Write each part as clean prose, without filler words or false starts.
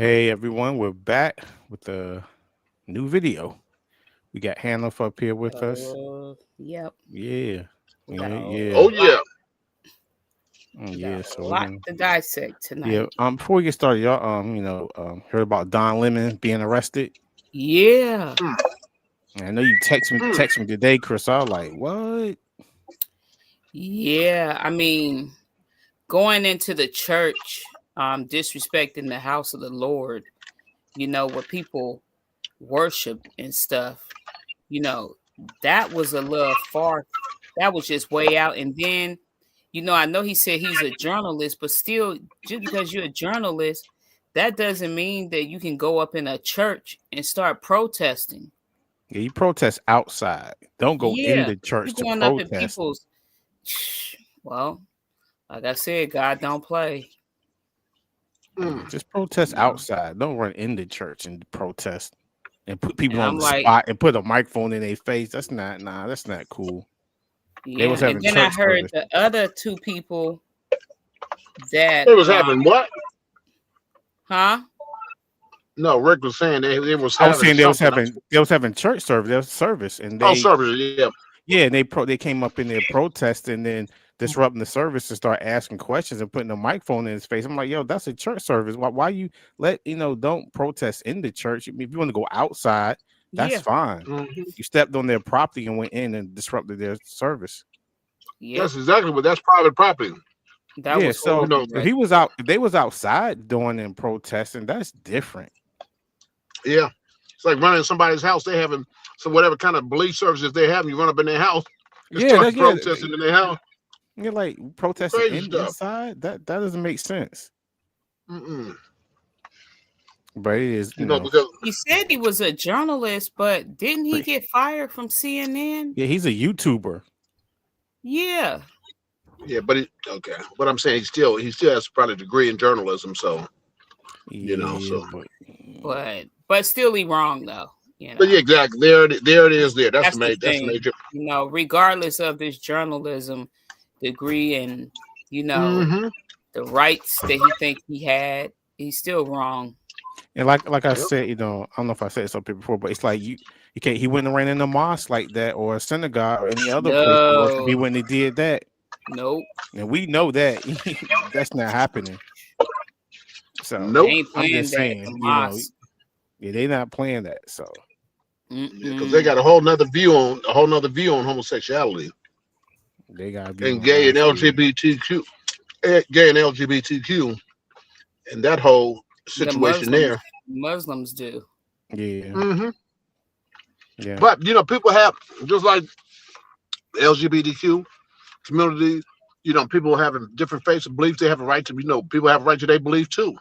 Hey everyone, we're back with a new video. We got Hannah up here with us. Yep. Yeah, We got yeah, a yeah, Oh lot. yeah. We got yeah. a So we're lot gonna, to dissect yeah. tonight. Before we get started, y'all, heard about Don Lemon being arrested. Yeah. Mm, And I know you mm. text me today, Chris. I was like, what? Yeah. I mean, going into the church, disrespecting the house of the Lord, where people worship and stuff, you know, that was a little far. That was just way out. And then, I know he said he's a journalist, but still, just because you're a journalist, that doesn't mean that you can go up in a church and start protesting. Yeah, you protest outside. Don't go in Yeah, the you church to going up in protest. people's. Well, like I said, God don't play. Yeah, Mm. just protest You know, outside. Don't run in the church and protest and put people and on I'm the like, spot and put a microphone in their face. That's not That's not cool. They was yeah. And having then I church heard service. the other two people that, It was having what? huh? No, Rick was saying they was I was having saying something. they was having church service. There was service, and Oh, service. Yeah. they came up in there protesting and then disrupting the service and start asking questions and putting a microphone in his face. I'm like, yo, that's a church service. Why you don't protest in the church? I mean, if you want to go outside, that's Yeah. fine. Hmm. You stepped on their property and went in and disrupted their service. Yep. That's exactly what. That's private property. That Yeah, was so You horrible know. if right he was there. out, if they was outside doing and protesting, that's different. Yeah. It's like running somebody's house. They having some whatever kind of belief services they have. You run up in their house and Yeah, start that's yeah. protesting in their house. You're like protesting Crazy stuff. inside. That doesn't make sense. Mm-mm. But it is, You know because He said he was a journalist, but didn't he but get fired from CNN? yeah, he's a YouTuber. Yeah. yeah, but okay. But I'm saying he still has probably a degree in journalism. So Yeah, so. But still he wrong though, But yeah, exactly. There it is. There. That's the That's the major. That's the thing. major. Regardless of his journalism degree and you know Mm-hmm. the rights that he think he had, he's still wrong. and like I Yep. said, I don't know if I said something before, but it's like you can't. He wouldn't have ran in a mosque like that or a synagogue or any other place to worship. He No, wouldn't have did that, nope. and we know that that's not happening. So They Nope. ain't I'm playing just that. The saying, mosque. yeah, they not playing that. So Yeah, because they Mm-mm. got a whole nother view on homosexuality they gotta be and on high school. Gay and LGBTQ, and that whole The situation Muslims, there. Muslims do. Yeah, Hmm. yeah. But people have just like the LGBTQ community. People having different faiths and beliefs. They have a right to. People have a right to their belief too.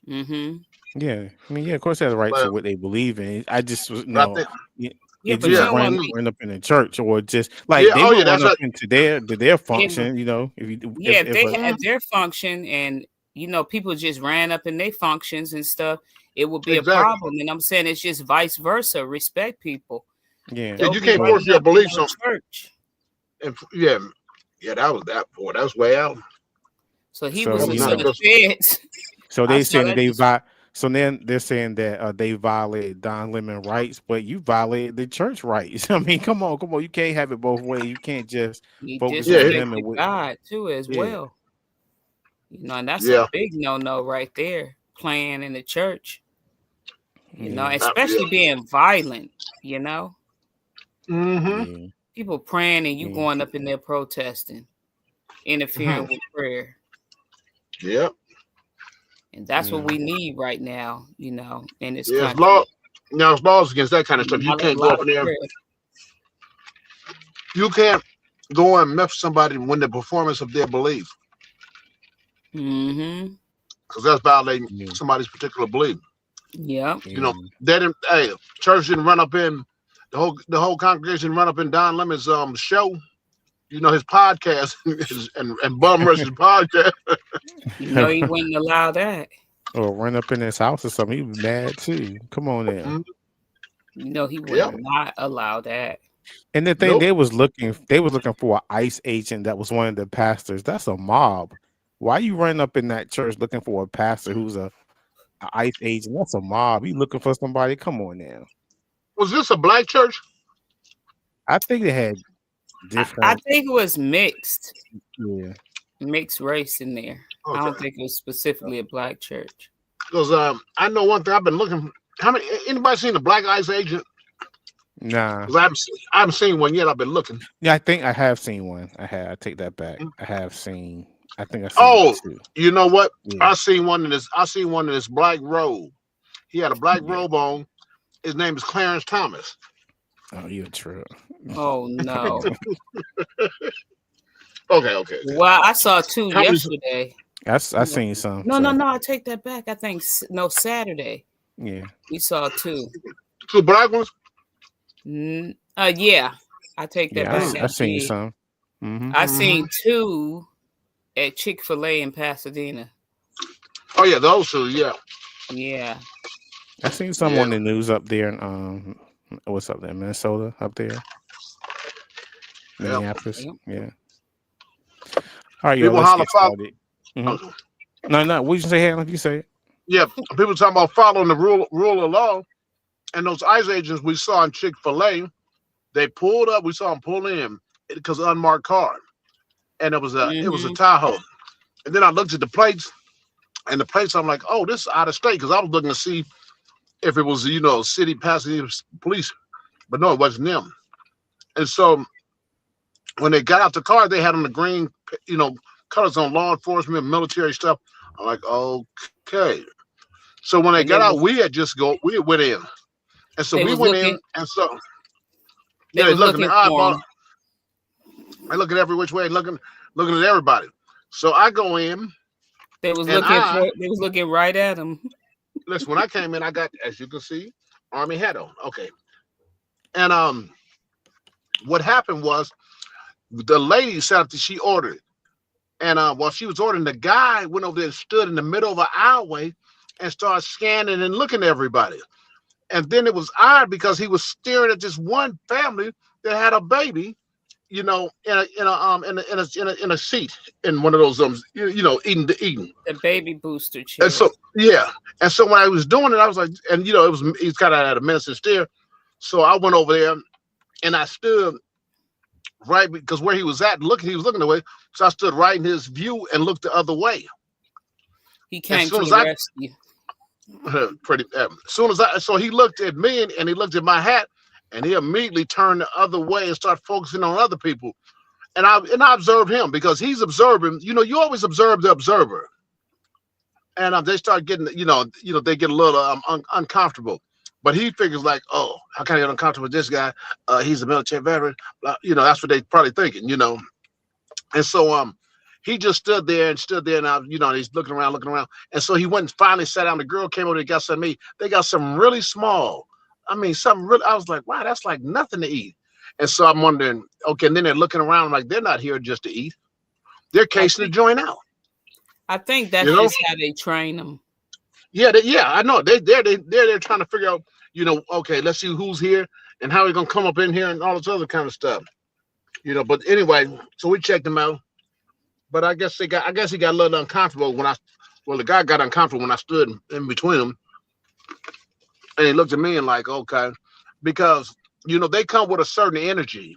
Mm-hmm. Yeah, I mean, yeah, of course, they have the right to But, what they believe in. I just was, but I think, Yeah, it but you just yeah, don't want to be. run up in the church, or just like yeah. they Oh will yeah, run that's up right. into their If function. If you Yeah, if if they a had Mhm. their function and people just ran up in their functions and stuff, it would be a Exactly. problem. And I'm saying it's just vice versa. Respect people. yeah, Yeah, Don't you be can't yeah, force running your up in beliefs no on. church. And yeah, yeah, that was that. Boy, that was way out. So he so That was was so not the just. feds. so I they saw saying that that. so then they're saying that they violated Don Lemon rights, but you violated the church rights. I mean, come on, you can't have it both ways. You can't just He focus on Yeah, them and disrespected with God too as yeah, well. And that's a yeah, big no right there. Playing in the church. yeah, yeah. Especially being violent. You know, Mm-hmm. yeah, people praying and you yeah. going up in there protesting, interfering Hmm. with prayer. Yeah, And that's what Yeah. we need right now, in this yeah. It's country. law. Now it's laws against that kind of A stuff. You lot, a can't go lot up of in there. prayer. You can't go and mess somebody when the performance of their belief, Mm-hmm. because that's violating Yeah, somebody's particular belief. Yep. yeah. They didn't. Hey, church didn't run up in the whole congregation didn't run up in Don Lemon's show. His podcast and Bum Rush's podcast. He wouldn't allow that. Or run up in his house or something. He was mad too. Come on there. Mhm. He would Yep. not allow that. And the thing Nope. they was looking for an ICE agent that was one of the pastors. That's a mob. Why you running up in that church looking for a pastor who's a ICE agent. That's a mob. You looking for somebody? Come on now. Was this a black church? I think they had I different. think it was mixed Yeah. race in there. I don't Okay. think it was specifically a black church. Because I know one thing. I've been looking. How many? Anybody seen the black ICE agent? Nah. 'Cause I haven't seen one yet. I've been looking. Yeah, I think I have seen one. I take that back. I have seen. I think I've seen Oh, two. you know what? Yeah. I seen one in this black robe. He had a black Yeah. robe on. His name is Clarence Thomas. Oh, you're true. Oh no. Okay. Well, I saw two How many- yesterday. I seen some. No, so, no, I take that back. I think Saturday Yeah. we saw two. Two black ones. Yeah, I take that Yeah. back. I seen did. some. Mm-hmm. I seen two at Chick-fil-A in Pasadena. Oh yeah, those two. Yeah. Yeah. I seen some on the news up there in what's up there, Minnesota, up there, Minneapolis. Yep. Yeah. All right, yo, People let's holler get started. No, what you say, Hannah? You say it. Yeah. People talking about following the rule of law, and those ICE agents we saw in Chick-fil-A, they pulled up. We saw them pull in because of unmarked car, and it was a Tahoe. And then I looked at the plates, and the plates I'm like, oh, this is out of state because I was looking to see if it was city Pasadena police, but no, it wasn't them. And so when they got out the car, they had on the green, colors on law enforcement, military stuff. I'm like, okay. So when they got out, we had went in, and so we went in, and so they they looking at the eyeball. They looking every which way, looking at everybody. So I go in. They was looking right at him. Listen, when I came in, I got, as you can see, Army hat on. Okay. And what happened was the lady said that she ordered. And while she was ordering, the guy went over there and stood in the middle of an aisleway and started scanning and looking at everybody. And then it was odd because he was staring at this one family that had a baby, in a seat in one of those eating. The baby booster chair. And so and so when I was doing it, I was like, and he's kind of at a menacing stare. So I went over there and I stood right because where he was at, he was looking away. So I stood right in his view and looked the other way. He came to the rescue. So he looked at me and he looked at my hat and he immediately turned the other way and started focusing on other people. And I observed him because he's observing. You always observe the observer. And they start getting, they get a little uncomfortable. But he figures like, oh, how can I get uncomfortable with this guy? He's a military veteran. That's what they probably thinking, And so he just stood there and he's looking around. And so he went and finally sat down. The girl came over and got some meat. They got some really small. I mean, something really, I was like, wow, that's like nothing to eat. And so I'm wondering, okay, and then they're looking around like they're not here just to eat. They're casing the joint out. I think that's just how they train them. Yeah, I know. They're trying to figure out, okay, let's see who's here and how he's gonna come up in here and all this other kind of stuff. But anyway, so we checked him out. But I guess he got a little uncomfortable the guy got uncomfortable when I stood in between them. And he looked at me and like, okay, because they come with a certain energy.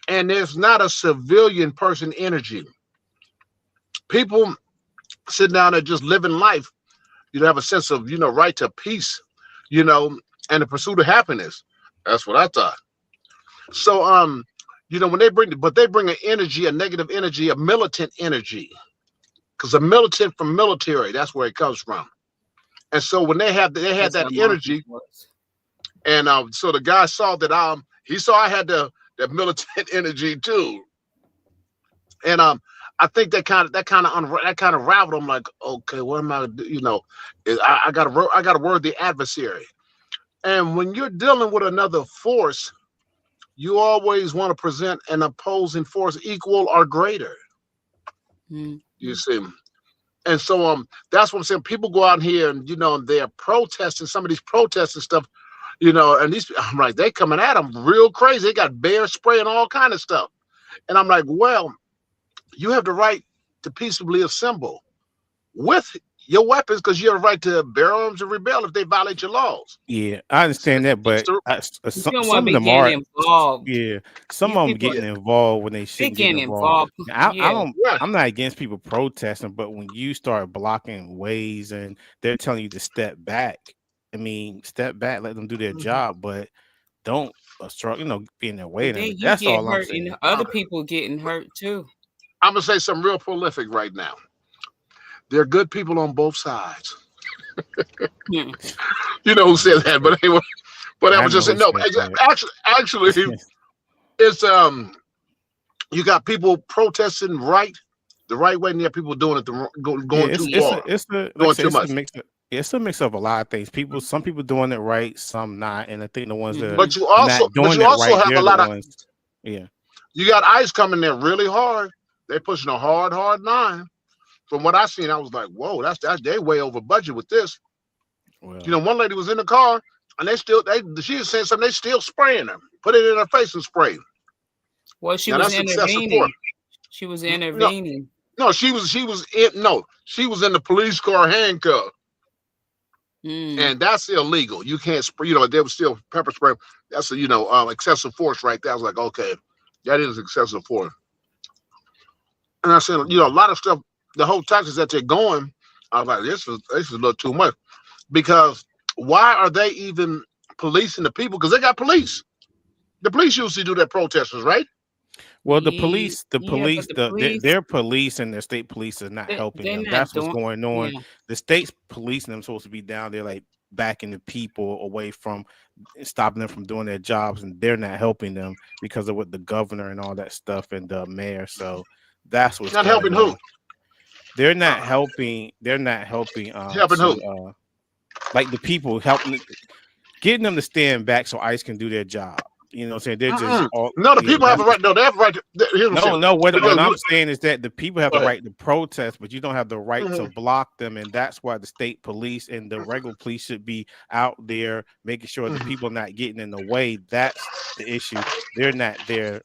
And there's not a civilian person energy. People sit down and just living life, have a sense of, right to peace, and the pursuit of happiness. That's what I thought. So, when they bring an energy, a negative energy, a militant energy, because a militant from military, that's where it comes from. And so when they had that energy, and so the guy saw that he saw I had that militant energy too, and I think that kind of raveled him like, okay, what am I? I got to word the adversary, and when you're dealing with another force, you always want to present an opposing force equal or greater. You see. And so that's what I'm saying. People go out here and they're protesting some of these protests and stuff, and these I'm like, they coming at them real crazy. They got bear spray and all kind of stuff. And I'm like, well, you have the right to peaceably assemble with your weapons because you have a right to bear arms and rebel if they violate your laws. Yeah, I understand that, but You don't want some to of be them getting are, involved. yeah, some You of them people, getting involved when they they shouldn't get getting involved. involved. I Yeah. don't, Yeah. I'm not against people protesting, but when you start blocking ways and they're telling you to step back, I mean, step back, let them do their Mhm. job, but don't be in their way. And And then you that's get all I'm hurt, and saying. other people getting hurt too. I'm gonna say something real prolific right now. There are good people on both sides. Hmm. You know who I said know that, who but anyway, but I I was know just who saying no. said that. Actually, it's you got people protesting the right way, and you have people doing it Yeah, going too Yeah. far, it's a like I doing said, too it's a much. mix. It's a mix of a lot of things. Some people doing it right, some not, and I think the ones that Hmm. are not But doing you it also right, have a they're the lot of ones. Yeah. you got ICE coming there really hard. They're pushing a hard line. From what I seen, I was like, whoa, that's they way over budget with this. You know, Well, one lady was in the car and she was saying something. They still spraying her, put it in her face and spray. Well, she Now was that's excessive force. intervening. She was No, intervening. no, she was in the police car handcuffed, Mm. and that's illegal. You can't spray. You know, they was still pepper spray. That's excessive force right there. I was like, okay, that is excessive force. And I said, a lot of stuff. The whole taxes that they're going, I was like, this is a little too much because why are they even policing the people? Because they got police. The police usually do that protesters, right? well, Yeah, but the police, their police and their state police is not helping they're them. not That's what's doing. going on. Yeah. The state's policing them supposed to be down there, like backing the people away from stopping them from doing their jobs, and they're not helping them because of what the governor and all that stuff and the mayor. So that's what's Not going helping who? on. They're not Uh, helping. They're not helping. helping who? Like the people helping, getting them to stand back so ICE can do their job. You know what I'm saying? They're just Mm-mm. all No, the yeah. people have a right. No, they have a right to. Here's what I'm saying. No. What Because I'm saying is that the people have go the ahead. right to protest, but you don't have the right to Mhm. block them, and that's why the state police and the regular police should be out there making sure the Mhm. people are not getting in the way. That's the issue. They're not there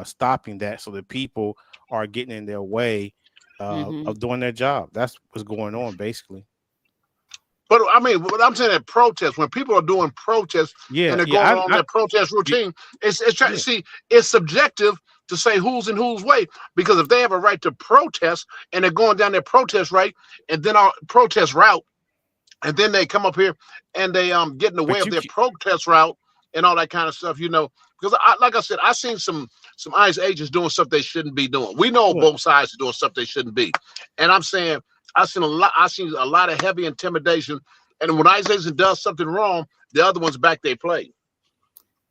stopping that, so the people are getting in their way Hmm. of doing their job. That's what's going on, basically. But I mean, what I'm saying at protests, when people are doing protests and Yeah, they're going yeah, along their protest y- routine, it's trying to yeah. see it's subjective to say who's in whose way. Because if they have a right to protest and they're going down their protest right and then our protest route, and then they come up here and they get in the way But of you, their protest route and all that kind of stuff, because like I said, I seen some ICE agents doing stuff they shouldn't be doing. We know look, both sides are doing stuff they shouldn't be, and I'm saying I seen a lot of heavy intimidation, and when ICE agent does something wrong, the other ones back they play.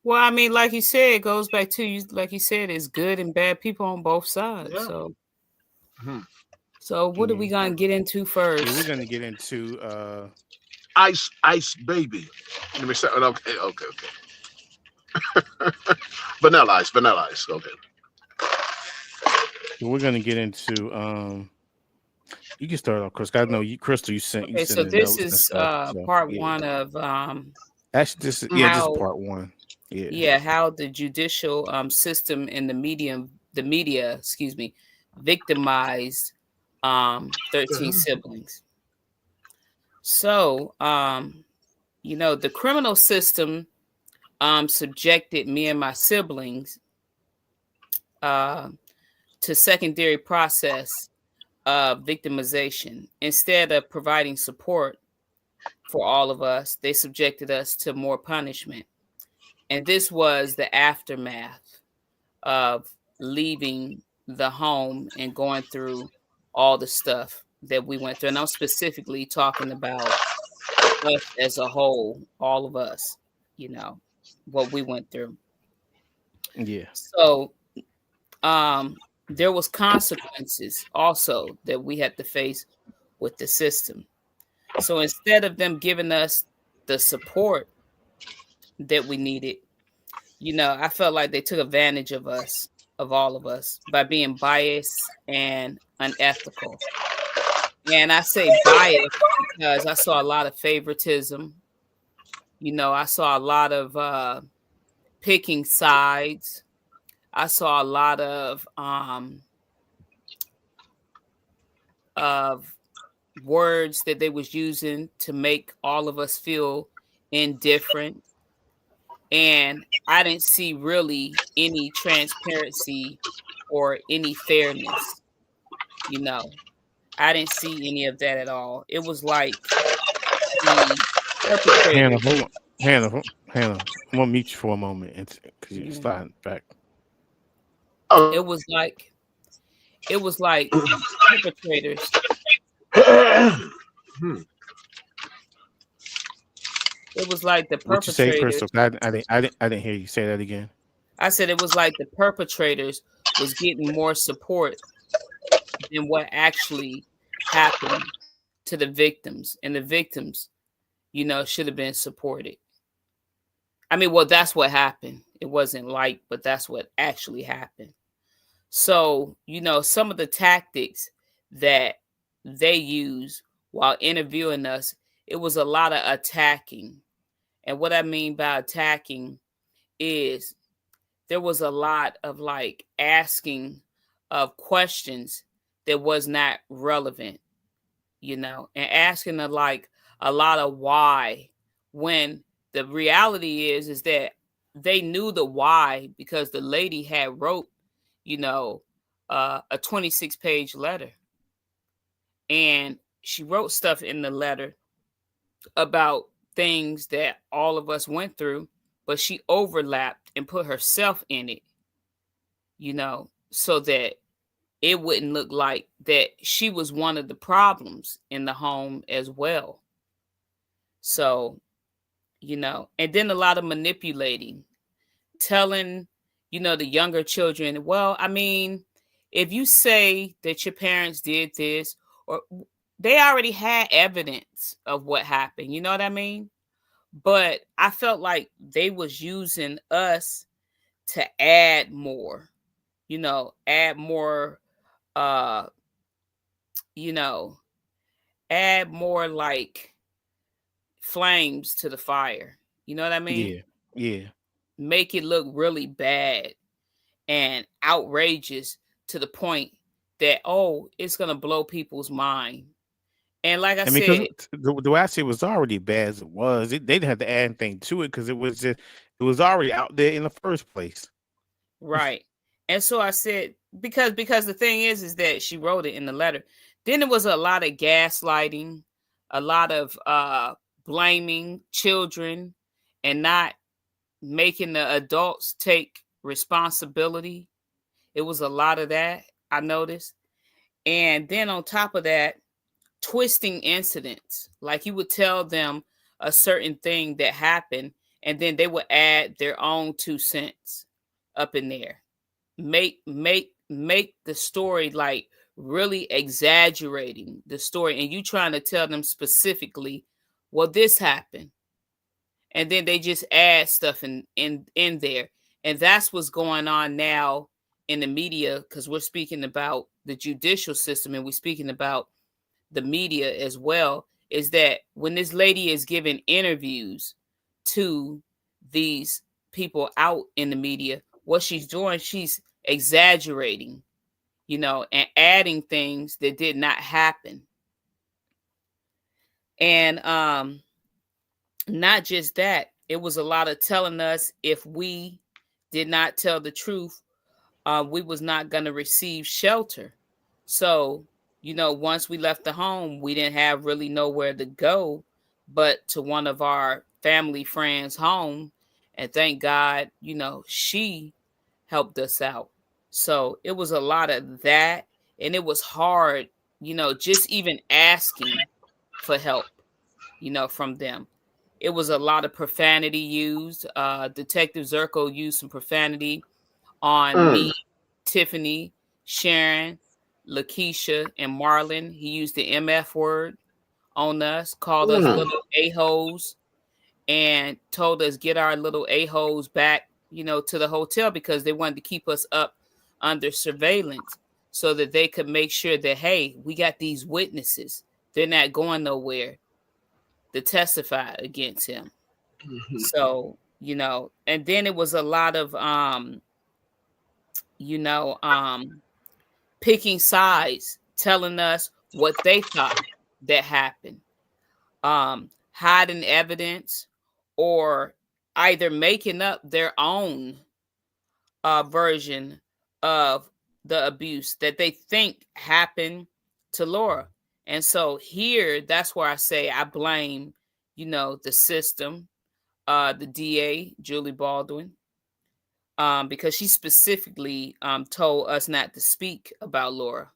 Well, I mean, like you said, it goes back to you. Like you said, it's good and bad people on both sides. Yeah. So, Mhm. what are yeah, we gonna get into yeah, we're first? gonna get into Ice baby. Let me say, okay. Vanilla ice. Okay. we're gonna get into you can start off, Chris. I know you, Crystal. You Okay, send so the this notes and is stuff. So part yeah, one of actually, this is how part one. Yeah. how the judicial system and the media, excuse me, victimized 13 Mhm. siblings. So the criminal system subjected me and my siblings uh, to secondary process of victimization. Instead of providing support for all of us, they subjected us to more punishment. And this was the aftermath of leaving the home and going through all the stuff that we went through. And I'm specifically talking about us as a whole, all of us, you know, what we went through. Yeah. So um, there was consequences also that we had to face with the system. So instead of them giving us the support that we needed, I felt like they took advantage of us, of all of us, by being biased and unethical. And I say biased because I saw a lot of favoritism. I saw a lot of picking sides. I saw a lot of words that they was using to make all of us feel indifferent. And I didn't see really any transparency or any fairness, you know. I didn't see any of that at all. It was like the Hannah, perpetrators. hold on. Hannah, I'm gonna mute you for a moment because you're Mhm. starting back. Oh. It was like the perpetrators. Hmm. It was like the What you say, Crystal? perpetrators. I didn't hear you say that again. I said it was like the perpetrators was getting more support than what actually happened to the victims, and the victims, should have been supported. I mean, well, that's what happened. It wasn't like, but that's what actually happened. So, some of the tactics that they use while interviewing us, it was a lot of attacking. And what I mean by attacking is there was a lot of like asking of questions that was not relevant, and asking a lot of why, when the reality is that they knew the why because the lady had wrote, you know, a 26-page letter, and she wrote stuff in the letter about things that all of us went through, but she overlapped and put herself in it, so that it wouldn't look like that she was one of the problems in the home as well. So, and then a lot of manipulating, telling, the younger children, well, I mean, if you say that your parents did this, or they already had evidence of what happened, you know what I mean? But I felt like they was using us to add more, add more, uh, you know, add more like flames to the fire. You know what I mean? Yeah, yeah. Make it look really bad and outrageous to the point that, oh, it's gonna blow people's mind. And like I And because said, the way I say it was already bad as it was, they didn't have to add anything to it because it was already out there in the first place. right. And so I said, because the thing is that she wrote it in the letter. Then it was a lot of gaslighting, a lot of blaming children and not making the adults take responsibility. It was a lot of that, I noticed. And then on top of that, twisting incidents. Like you would tell them a certain thing that happened, and then they would add their own 2 cents up in there. Make the story like really exaggerating the story, and you trying to tell them specifically, well, this happened, and then they just add stuff in there. And that's what's going on now in the media, because we're speaking about the judicial system and we're speaking about the media as well, is that when this lady is giving interviews to these people out in the media, what she's doing, she's exaggerating, and adding things that did not happen. And not just that, it was a lot of telling us if we did not tell the truth, we was not going to receive shelter. So, once we left the home, we didn't have really nowhere to go but to one of our family friends' home. And thank God, she helped us out. So it was a lot of that. And it was hard, just even asking for help, from them. It was a lot of profanity used. Detective Zirko used some profanity on Mm. me, Tiffany, Sharon, Lakeisha, and Marlon. He used the MF word on us, called us Mm. little a-holes, and told us get our little a-holes back, to the hotel because they wanted to keep us up under surveillance so that they could make sure that, hey, we got these witnesses. They're not going nowhere to testify against him. Mhm. So, and then it was a lot of you know, um picking sides, telling us what they thought. that happened, hiding evidence, or either making up their own version of the abuse that they think happened to Laura. And so here, that's where I say I blame, the system, the DA, Julie Baldwin, because she specifically told us not to speak about Laura,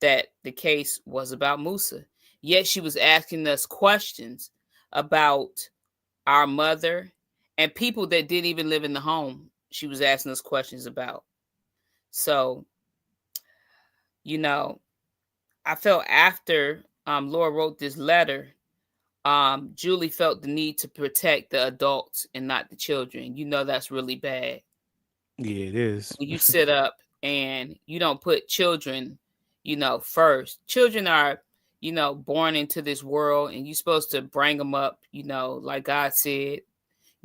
that the case was about Musa. Yet she was asking us questions about our mother and people that didn't even live in the home. She was asking us questions about. So, you know, I felt after Laura wrote this letter, Julie felt the need to protect the adults and not the children. That's really bad. Yeah, it is. When you sit up and you don't put children, first. Children are, born into this world, and you're supposed to bring them up, like God said,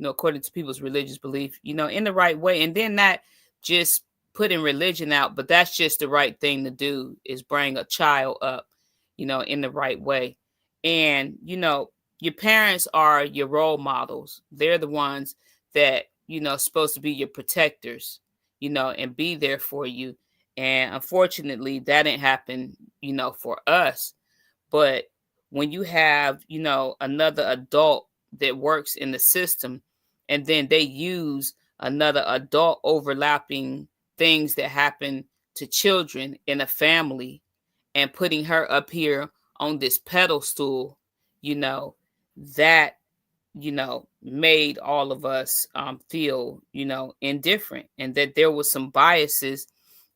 according to people's religious belief, in the right way. And then not just putting religion out, but that's just the right thing to do, is bring a child up, in the right way. And, your parents are your role models. They're the ones that, supposed to be your protectors, and be there for you. And unfortunately, that didn't happen, for us. But when you have, another adult that works in the system, and then they use another adult overlapping things that happen to children in a family and putting her up here on this pedestal, you know, that, made all of us feel, indifferent, and that there was some biases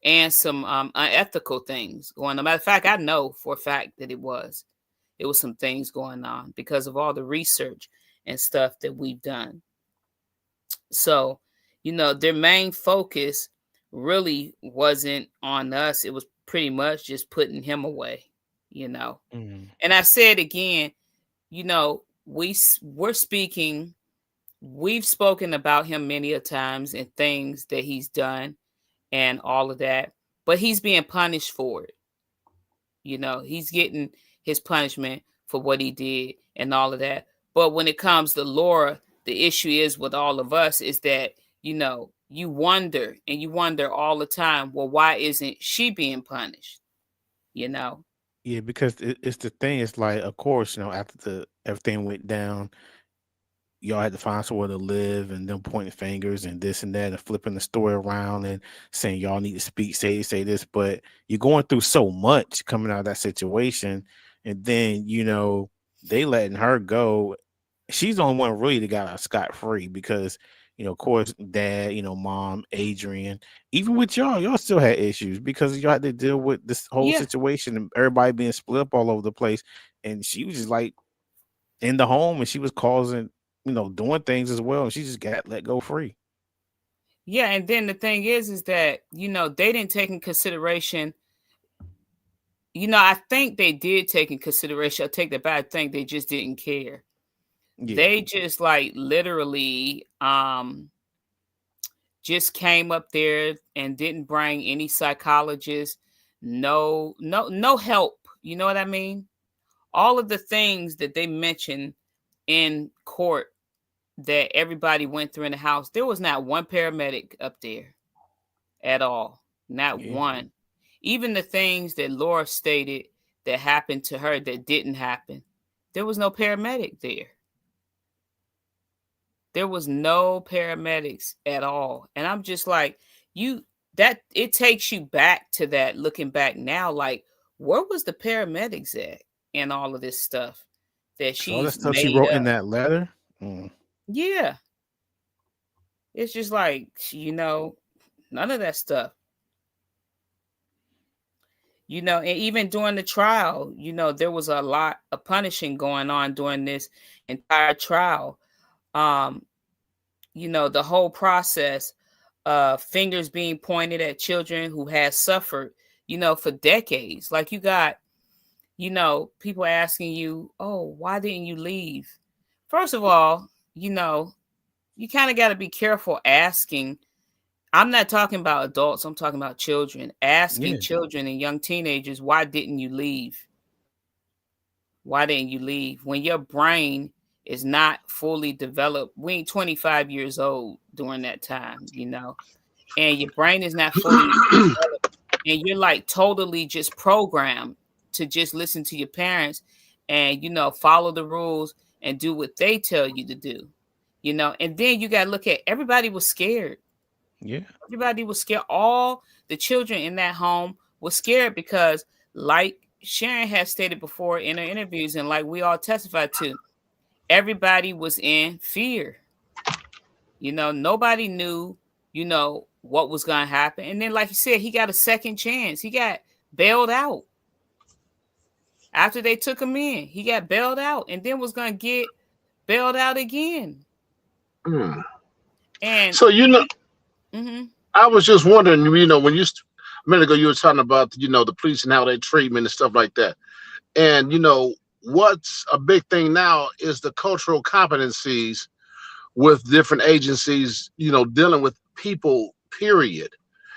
and some unethical things going on. Matter of fact, I know for a fact that it was some things going on because of all the research and stuff that we've done. So, their main focus really wasn't on us. It was pretty much just putting him away, you know. Mm. And I said again, we're speaking, we've spoken about him many a times and things that he's done and all of that, but he's being punished for it. He's getting his punishment for what he did and all of that. But when it comes to Laura, the issue is with all of us is that, you wonder, and you wonder all the time, well, why isn't she being punished? You know? Yeah, because it's the thing. It's like, of course, after the everything went down, y'all had to find somewhere to live, and them pointing fingers and this and that, and flipping the story around and saying y'all need to speak, say this. But you're going through so much coming out of that situation, and then they letting her go. She's the only one really that got out scot free because of course, dad, mom, Adrian, even with y'all still had issues because y'all had to deal with this whole Yeah. situation and everybody being split up all over the place. And she was just like in the home, and she was causing, doing things as well. And she just got let go free. Yeah. And then the thing is that, they didn't take in consideration. I think they did take in consideration. I take that back. I think they just didn't care. Yeah. They just like literally just came up there and didn't bring any psychologists, no help. You know what I mean? All of the things that they mentioned in court that everybody went through in the house, there was not one paramedic up there at all. Not Yeah. one. Even the things that Laura stated that happened to her that didn't happen, there was no paramedic there. There was no paramedics at all. And I'm just like, that it takes you back to that, looking back now, like, where was the paramedics at and all of this stuff that So all that she's stuff she made wrote in up? that letter. Mm. Yeah. It's just like, none of that stuff. And even during the trial, there was a lot of punishing going on during this entire trial. Um, the whole process, fingers being pointed at children who had suffered, for decades. Like you got, people asking you, oh, why didn't you leave? First of all, you kind of got to be careful asking. I'm not talking about adults, I'm talking about children. Asking Yeah. children and young teenagers, why didn't you leave? Why didn't you leave? When your brain is not fully developed, we ain't 25 years old during that time, and your brain is not fully developed, and you're like totally just programmed to just listen to your parents and, follow the rules and do what they tell you to do, and then you got to look at everybody was scared. Yeah. Everybody was scared. All the children in that home was scared because, like Sharon has stated before in her interviews, and like we all testified to, everybody was in fear. Nobody knew, what was going to happen. And then, like you said, he got a second chance. He got bailed out after they took him in. He got bailed out and then was going to get bailed out again. Mm. And So mm-hmm. I was just wondering, when a minute ago you were talking about, the police and how they treatment and stuff like that. And, what's a big thing now is the cultural competencies with different agencies, dealing with people, period.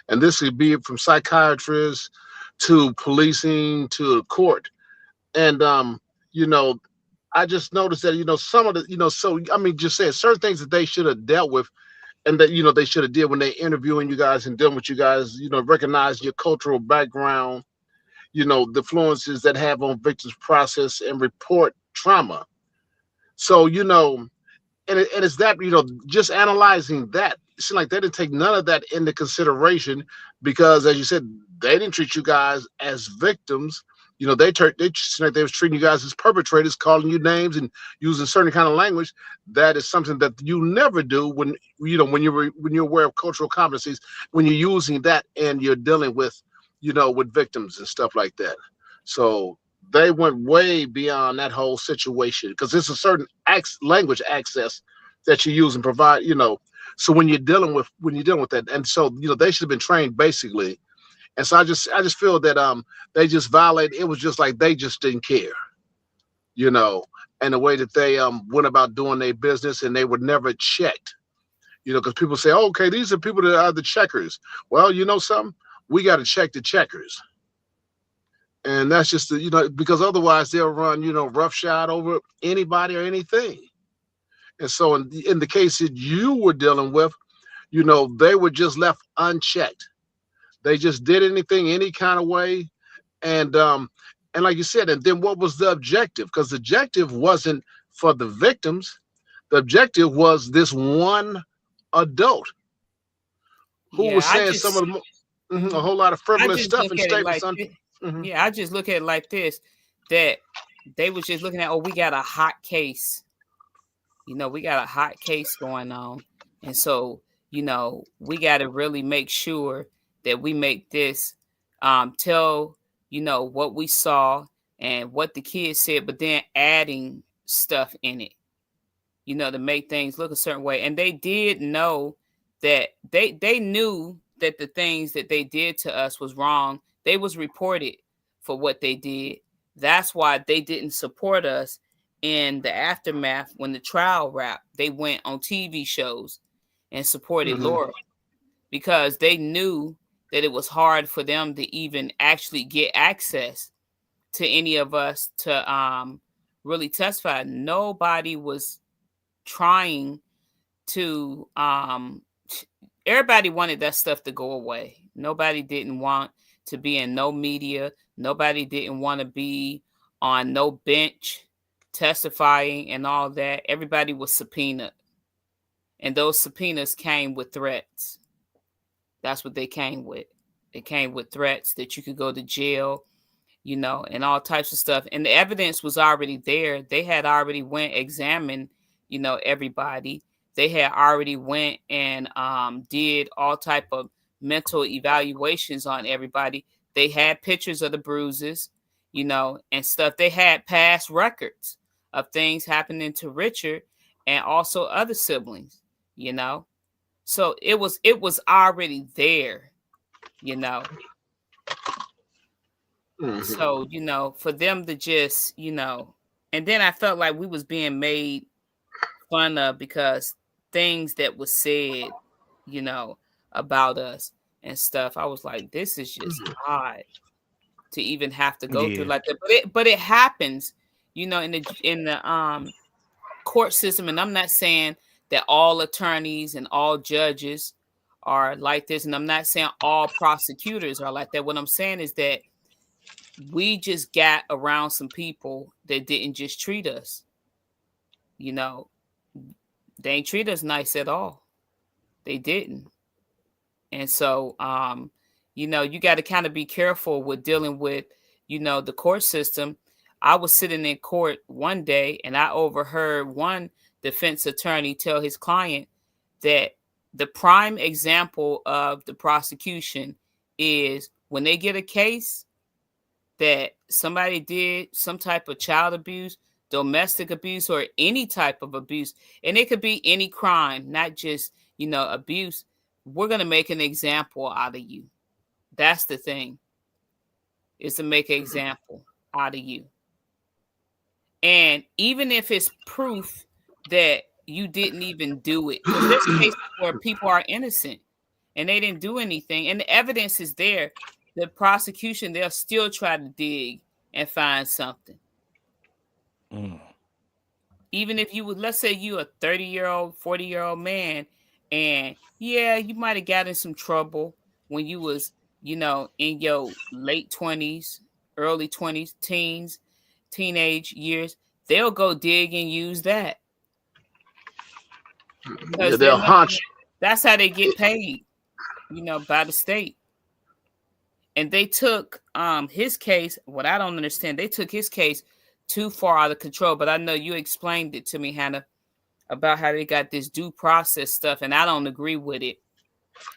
And this could be from psychiatrists to policing to court. And, I just noticed that, some of the, so, I mean, just saying certain things that they should have dealt with and that, they should have did when they interviewing you guys and dealing with you guys, recognize your cultural background, the influences that have on victims process and report trauma. So, and it's that, just analyzing that, it seemed like they didn't take none of that into consideration because, as you said, they didn't treat you guys as victims. They seemed like they was treating you guys as perpetrators, calling you names and using certain kind of language. That is something that you never do when you're aware of cultural competencies, when you're using that and you're dealing with, with victims and stuff like that. So they went way beyond that whole situation because there's a certain language access that you use and provide, so when you're dealing with that, and so they should have been trained basically. And so I just feel that they just violated. It was just like they just didn't care, and the way that they went about doing their business, and they were never checked, because people say, oh, okay, these are people that are the checkers. Well, something, we got to check the checkers. And that's just, because otherwise they'll run, roughshod over anybody or anything. And so in the case that you were dealing with, they were just left unchecked. They just did anything, any kind of way. And like you said, and then what was the objective? Because the objective wasn't for the victims. The objective was this one adult who was saying some of the, a whole lot of frivolous stuff and statements. Yeah, I just look at it like this, that they was just looking at, oh, we got a hot case. We got a hot case going on. And so, we got to really make sure that we make this tell, what we saw and what the kids said, but then adding stuff in it, to make things look a certain way. And they did know that they knew that the things that they did to us was wrong. They was reported for what they did. That's why they didn't support us in the aftermath when the trial wrapped. They went on TV shows and supported Laura because they knew that it was hard for them to even actually get access to any of us to really testify. Nobody was trying to everybody wanted that stuff to go away. Nobody didn't want to be in no media. Nobody didn't want to be on no bench testifying and all that. Everybody was subpoenaed. And those subpoenas came with threats. That's what they came with. They came with threats that you could go to jail, and all types of stuff. And the evidence was already there. They had already went examined, everybody. They had already went and did all type of mental evaluations on everybody. They had pictures of the bruises, and stuff. They had past records of things happening to Richard and also other siblings, So it was already there, So, for them to just, and then I felt like we was being made fun of because things that was said, about us and stuff. I was like, this is just odd to even have to go through like that. But it happens, you know, in the court system, and I'm not saying that all attorneys and all judges are like this, and I'm not saying all prosecutors are like that. What I'm saying is that we just got around some people that didn't just treat us, you know, they ain't treat us nice at all. They didn't. And so, you know, you got to kind of be careful with dealing with, you know, the court system. I was sitting in court one day and I overheard one defense attorney tell his client that the prime example of the prosecution is when they get a case that somebody did some type of child abuse, domestic abuse, or any type of abuse, and it could be any crime, not just, you know, abuse. We're going to make an example out of you. That's the thing, is to make an example out of you. And even if it's proof that you didn't even do it, because there's cases where people are innocent and they didn't do anything, and the evidence is there, the prosecution, they'll still try to dig and find something. Even if you would, let's say you a 30-year-old, 40-year-old man, and yeah, you might have got in some trouble when you was, you know, in your late 20s, early 20s, teens, teenage years, they'll go dig and use that. Yeah, they'll hunch. That's how they get paid, you know, by the state. And they took his case, what I don't understand, they took his case too far out of control. But I know you explained it to me, Hannah, about how they got this due process stuff, and I don't agree with it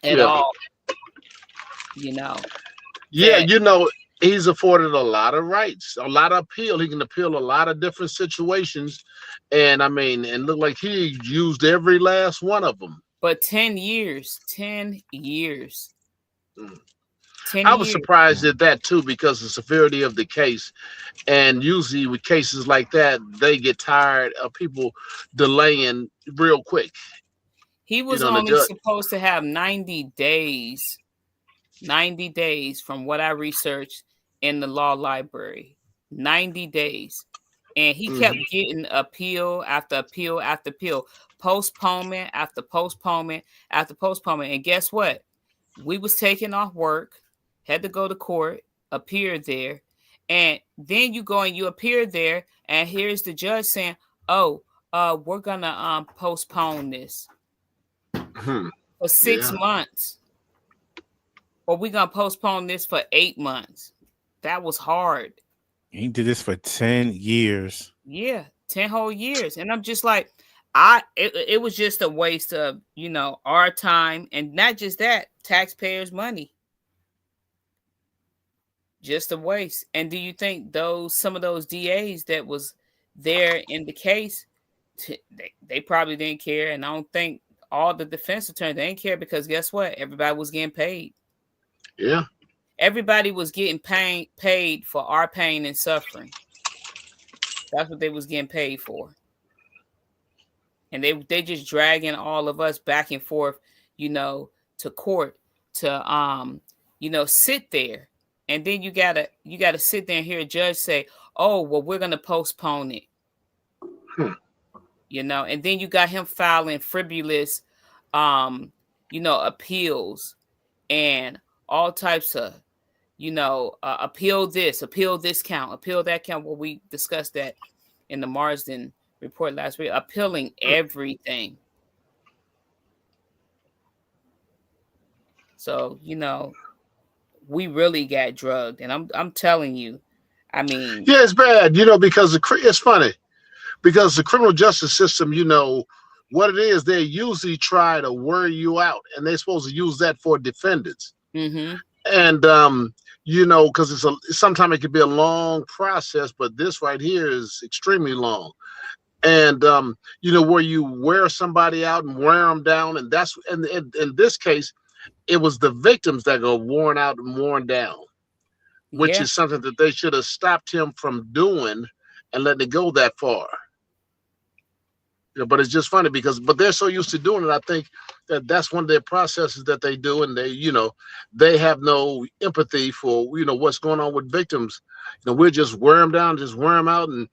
at all. You know. Yeah, you know, he's afforded a lot of rights, a lot of appeal. He can appeal a lot of different situations. And I mean, and look like he used every last one of them. But 10 years. 10 years. I was surprised at that too, because the severity of the case. And usually with cases like that, they get tired of people delaying real quick. He was only supposed to have 90 days. 90 days from what I researched in the law library. 90 days. And he kept getting appeal after appeal after appeal. Postponement after postponement after postponement. And guess what? We was taking off work, had to go to court, appear there, and then you go and you appear there, and here's the judge saying, "Oh, we're gonna postpone this for 6 months, or we're gonna postpone this for 8 months." That was hard. He did this for 10 years. Yeah, 10 whole years, and I'm just like, it was just a waste of, you know, our time, and not just that, taxpayers' money. Just a waste. And do you think some of those DAs that was there in the case, they probably didn't care? And I don't think all the defense attorneys, they didn't care, because guess what? Everybody was getting paid. Yeah. Everybody was getting paid for our pain and suffering. That's what they was getting paid for. And they just dragging all of us back and forth, you know, to court to you know, sit there. And then you gotta sit there and hear a judge say, "Oh, well, we're gonna postpone it." You know, and then you got him filing frivolous, you know, appeals and all types of, you know, appeal this count, appeal that count. Well, we discussed that in the Marsden report last week, appealing everything. So, you know, we really got drugged, and I'm telling you, I mean, yeah, it's bad, you know, because it's funny, because the criminal justice system, you know, what it is, they usually try to wear you out, and they're supposed to use that for defendants. And you know, because sometimes it could be a long process, but this right here is extremely long. And you know, where you wear somebody out and wear them down, and that's in this case, it was the victims that got worn out and worn down, which is something that they should have stopped him from doing and letting it go that far. But it's just funny because, but they're so used to doing it. I think that that's one of their processes that they do, and they have no empathy for what's going on with victims. We'll just wear them down, just wear them out, and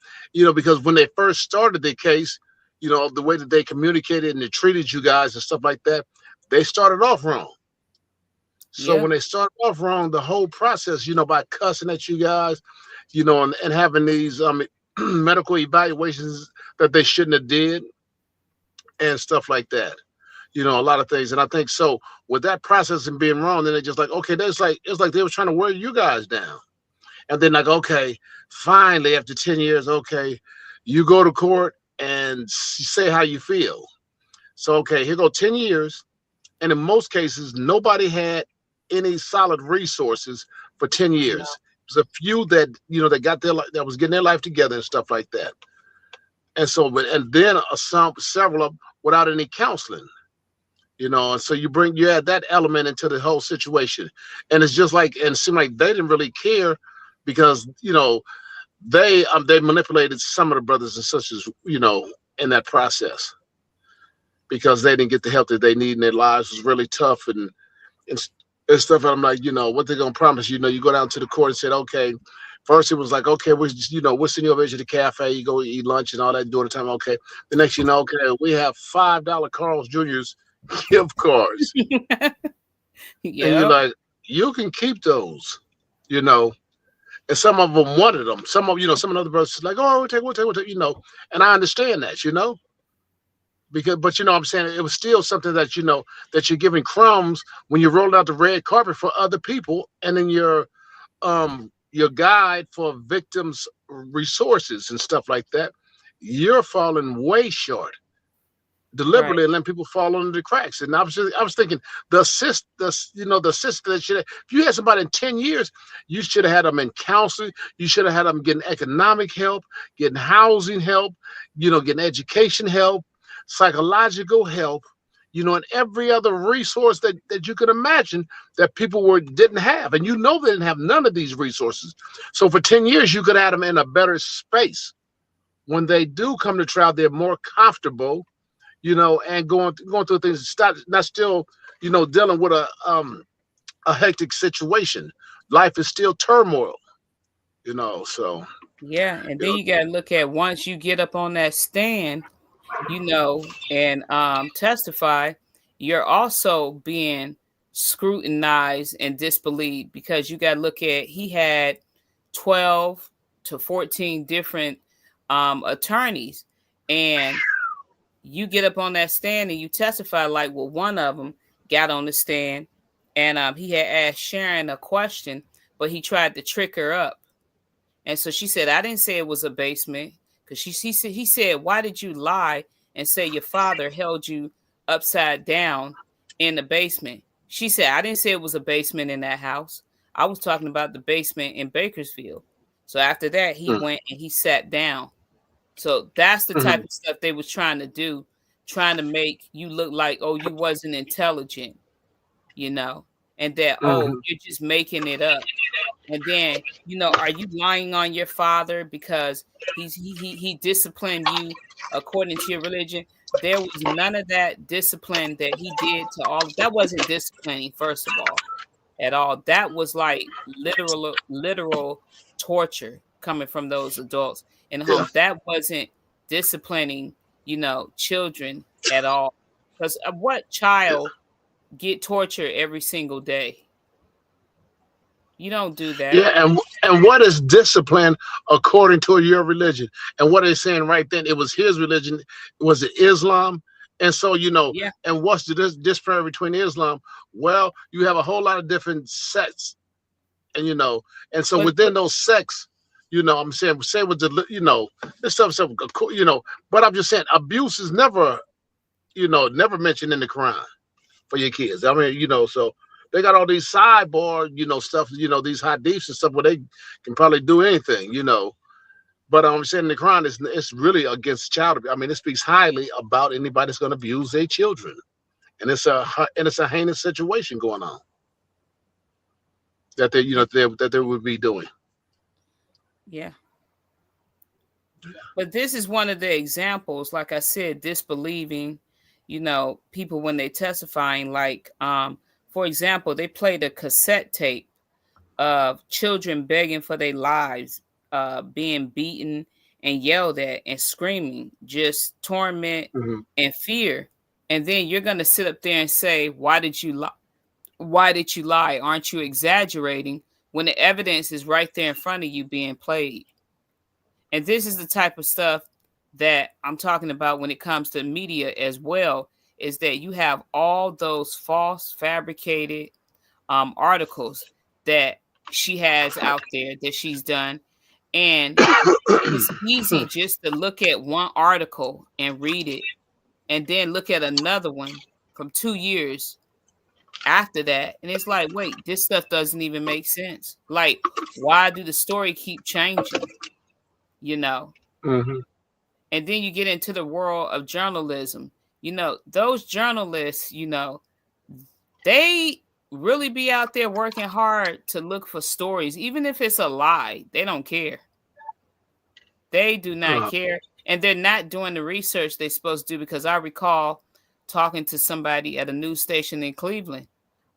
because when they first started the case, the way that they communicated and they treated you guys and stuff like that, they started off wrong. So Yeah. when they started off wrong, the whole process, by cussing at you guys, and having these medical evaluations that they shouldn't have did and stuff like that. A lot of things. And I think so with that process and being wrong, then they just like, okay, that's like it's like they were trying to wear you guys down. And then like, okay, finally after 10 years, okay, you go to court and say how you feel. So okay, here go 10 years. And in most cases, nobody had any solid resources for 10 No. years. There's a few that that got that was getting their life together and stuff like that. And so, and then several of them without any counseling. And so you add that element into the whole situation, and it's just like, and it seemed like they didn't really care because they manipulated some of the brothers and sisters in that process because they didn't get the help that they need in their lives. It was really tough and, and stuff. And I'm like, what they're gonna promise you go down to the court and said, okay. First, it was like, okay, we're just, we're sending you over to the cafe. You go eat lunch and all that during the time. Okay. The next, okay, we have $5 Carl's Jr.'s gift cards. And you're Yeah. like, you can keep those, you know. And some of them wanted them. Some of some of the other brothers like, oh, we'll take, And I understand that. Because, but I'm saying it was still something that that you're giving crumbs when you roll out the red carpet for other people, and then your guide for victims resources and stuff like that, you're falling way short Right. deliberately and letting people fall under the cracks. And I was thinking the sister that should have, if you had somebody in 10 years, you should have had them in counseling. You should have had them getting economic help, getting housing help, getting education help, psychological help, and every other resource that you could imagine that people didn't have. And they didn't have none of these resources. So for 10 years, you could have them in a better space. When they do come to trial, they're more comfortable, and going through things, not still, dealing with a hectic situation. Life is still turmoil, so Yeah. And you then know, you got to look at once you get up on that stand, and testify, you're also being scrutinized and disbelieved because you got to look at he had 12 to 14 different attorneys, and you get up on that stand and you testify like, well, one of them got on the stand and he had asked Sharon a question, but he tried to trick her up. And so she said, I didn't say it was a basement. Because he said, why did you lie and say your father held you upside down in the basement? She said, I didn't say it was a basement in that house. I was talking about the basement in Bakersfield. So after that, he mm, went and he sat down. So that's the type mhm, of stuff they was trying to do, trying to make you look like, oh, you wasn't intelligent, you know, and that, oh, mhm. you're just making it up. And then, are you lying on your father because he disciplined you according to your religion? There was none of that discipline that he did to all. That wasn't disciplining, first of all, at all. That was like literal torture coming from those adults in the Yeah, home. That wasn't disciplining, children at all. Because what child get tortured every single day? You don't do that. yeah, and what is discipline according to your religion? And what they're saying right then, it was his religion. Was it Islam? And so Yeah. and what's the disparity between Islam? Well, you have a whole lot of different sects, and and so But within those sects, I'm saying, say with the this stuff, but I'm just saying abuse is never, never mentioned in the Quran for your kids. I mean, so they got all these sidebar, stuff, these hadiths and stuff where they can probably do anything. But I'm saying the Quran it's really against child abuse. I mean, it speaks highly about anybody that's going to abuse their children, and it's a heinous situation going on that they that they would be doing. yeah, But this is one of the examples, like I said, disbelieving, people when they testifying, like, for example, they played a cassette tape of children begging for their lives, being beaten and yelled at and screaming, just torment Mm-hmm. and fear. And then you're going to sit up there and say, why did you lie? Why did you lie? Aren't you exaggerating when the evidence is right there in front of you being played? And this is the type of stuff that I'm talking about when it comes to media as well, is that you have all those false, fabricated articles that she has out there that she's done. And it's easy just to look at one article and read it and then look at another one from 2 years after that. And it's like, wait, this stuff doesn't even make sense. Like, why do the story keep changing? You know? Mm-hmm. And then you get into the world of journalism. Those journalists, they really be out there working hard to look for stories, even if it's a lie. They don't care. They do not care. And they're not doing the research they're supposed to do, because I recall talking to somebody at a news station in Cleveland.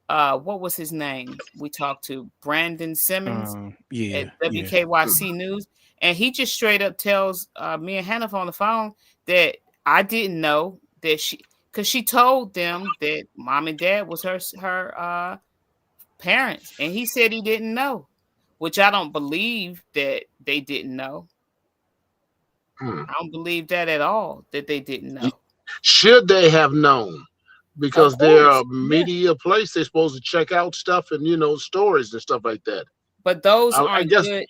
What was his name? We talked to Brandon Simmons at Yeah. WKYC News. And he just straight up tells me and Hannah on the phone that I didn't know that because she told them that mom and dad was her parents. And he said he didn't know, which I don't believe that they didn't know. I don't believe that at all, that they didn't know. Should they have known? Because Of they're a course, yeah. media place, they're supposed to check out stuff and stories and stuff like that. But those I aren't guess. good.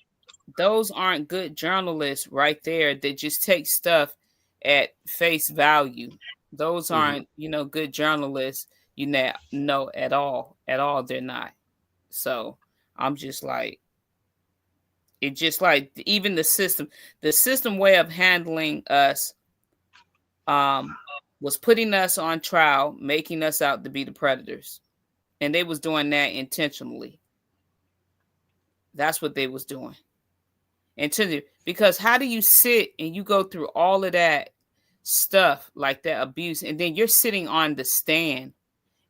Those aren't good journalists right there. They just take stuff at face value. Those aren't, good journalists, no, at all. At all, they're not. So I'm just like, it just like even the system way of handling us was putting us on trial, making us out to be the predators. And they was doing that intentionally. That's what they was doing. Because how do you sit and you go through all of that stuff, like that abuse, and then you're sitting on the stand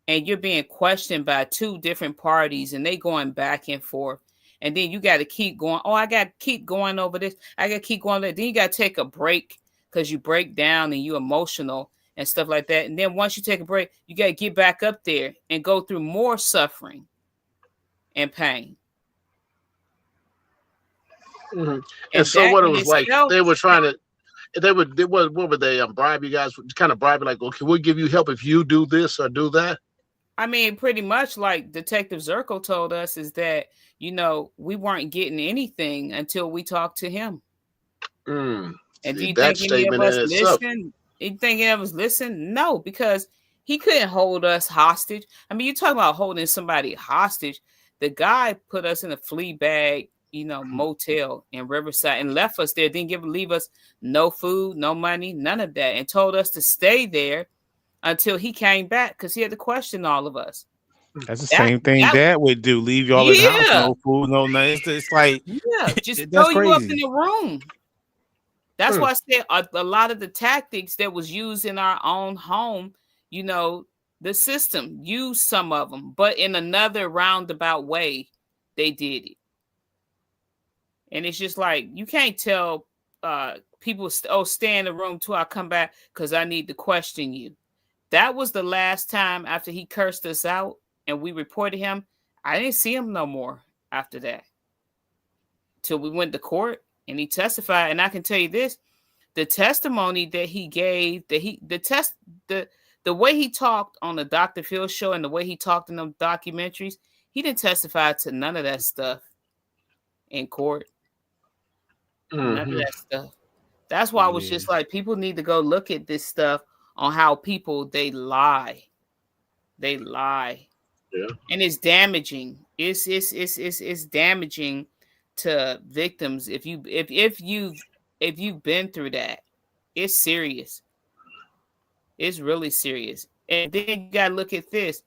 and you're being questioned by two different parties and they going back and forth, and then you got to keep going. Oh, I got to keep going over this. I got to keep going over that. Then you got to take a break because you break down and you emotional and stuff like that. And then once you take a break, you got to get back up there and go through more suffering and pain. Mm-hmm. And so that what it in was like, itself, they were trying to, what were they, bribe you guys, kind of bribe you, like, okay, we'll give you help if you do this or do that? I mean, pretty much like Detective Zirkle told us, is that, we weren't getting anything until we talked to him. And do See, you that think any of statement us in itself. listen? You think any of us listen? No, because he couldn't hold us hostage. I mean, you talk about holding somebody hostage. The guy put us in a flea bag, motel in Riverside and left us there. Didn't leave us no food, no money, none of that, and told us to stay there until he came back because he had to question all of us. That's the same thing Dad would do. Leave y'all in the house, no food, no nothing. It's like, just that's throw crazy. you up in the room. That's why I said a lot of the tactics that was used in our own home, the system used some of them, but in another roundabout way, they did it. And it's just like, you can't tell people, stay in the room till I come back because I need to question you. That was the last time after he cursed us out and we reported him. I didn't see him no more after that. Till we went to court and he testified. And I can tell you this, the testimony that he gave, the way he talked on the Dr. Phil show and the way he talked in them documentaries, he didn't testify to none of that stuff in court. None of that stuff. That's why I was just like, people need to go look at this stuff on how people, they lie. They lie. Yeah. And it's damaging. It's damaging to victims if you've been through that. It's serious. It's really serious. And then you gotta look at this.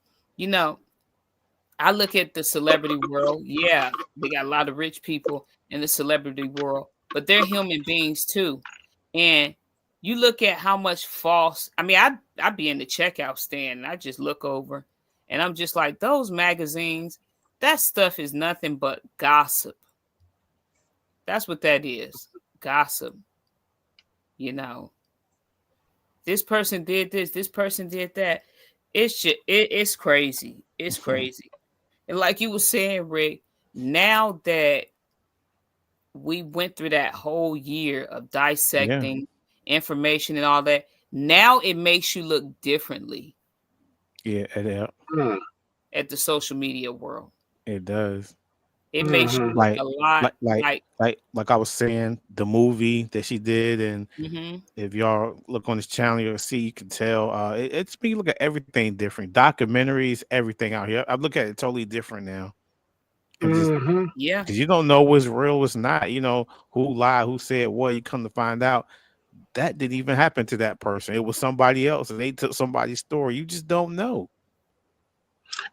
I look at the celebrity world. Yeah, they got a lot of rich people in the celebrity world. but they're human beings too. And you look at how much false. I mean, I be in the checkout stand and I just look over, and I'm just like, those magazines, that stuff is nothing but gossip. That's what that is, gossip. You know, this person did this, this person did that. It's crazy. It's crazy. And like you were saying, Rick, now that we went through that whole year of Yeah, dissecting information and all that, now it makes you look differently yeah, Mm, at the social media world. it does. It makes you mm-hmm. look a Like, lot like, like, like, like I was saying, the movie that she did, and mm-hmm, if y'all look on this channel, you'll see, you can tell. It's me look at everything different. Documentaries, everything out here. I look at it totally different now, and just Mm-hmm. yeah, because you don't know what's real, what's not. You know who lied, who said what. You come to find out that didn't even happen to that person. It was somebody else, and they took somebody's story. You just don't know.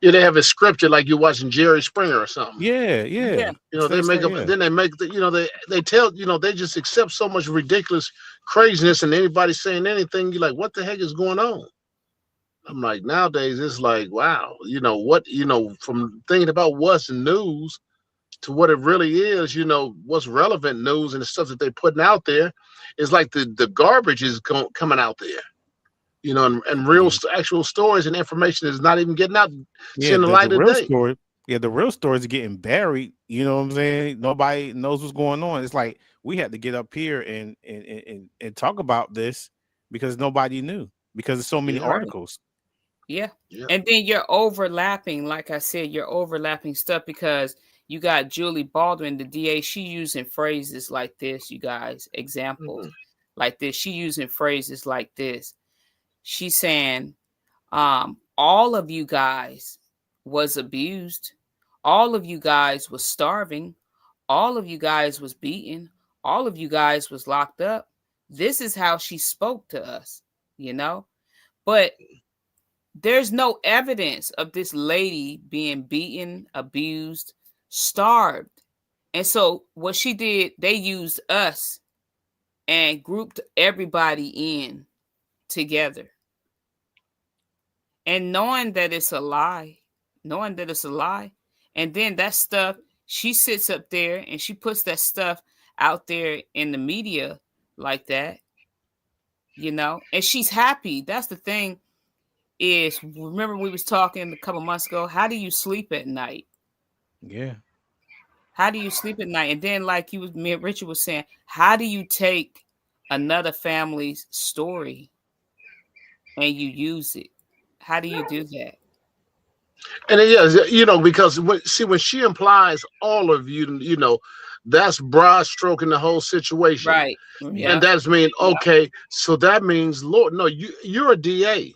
Yeah, they have it scripted like you're watching Jerry Springer or something. Yeah, yeah, yeah. You know, they Just make like up, yeah, then they make the, they tell, they just accept so much ridiculous craziness, and anybody saying anything, you're like, what the heck is going on? I'm like, nowadays it's like, wow, what, from thinking about what's news to what it really is, what's relevant news and the stuff that they're putting out there is like the garbage is coming out there, and real yeah. actual stories and information is not even getting out, Yeah, seeing the the light of real day. story. Yeah, the real story is getting buried. You know what I'm saying? Nobody knows what's going on. It's like we had to get up here and talk about this because nobody knew because there's so many Yeah, right, articles. yeah. yeah. And then you're overlapping, like I said, you're overlapping stuff because you got Julie Baldwin, the DA. She using phrases like this, you guys, examples Mhm. like this. She using phrases like this. She's saying, all of you guys was abused, all of you guys was starving, all of you guys was beaten, all of you guys was locked up. This is how she spoke to us, you know. But there's no evidence of this lady being beaten, abused, starved. And so what she did, they used us and grouped everybody in together. And knowing that it's a lie, knowing that it's a lie, and then that stuff, she sits up there and she puts that stuff out there in the media like that, and she's happy. That's the thing is, remember we was talking a couple months ago, how do you sleep at night? Yeah, How do you sleep at night? And then like me and Richard was saying, how do you take another family's story and you use it? How do you do that? And it is, because when she implies all of you, that's broad stroking the whole situation. Right. And Yeah. that's mean, okay, so that means, Lord, no, you're a DA.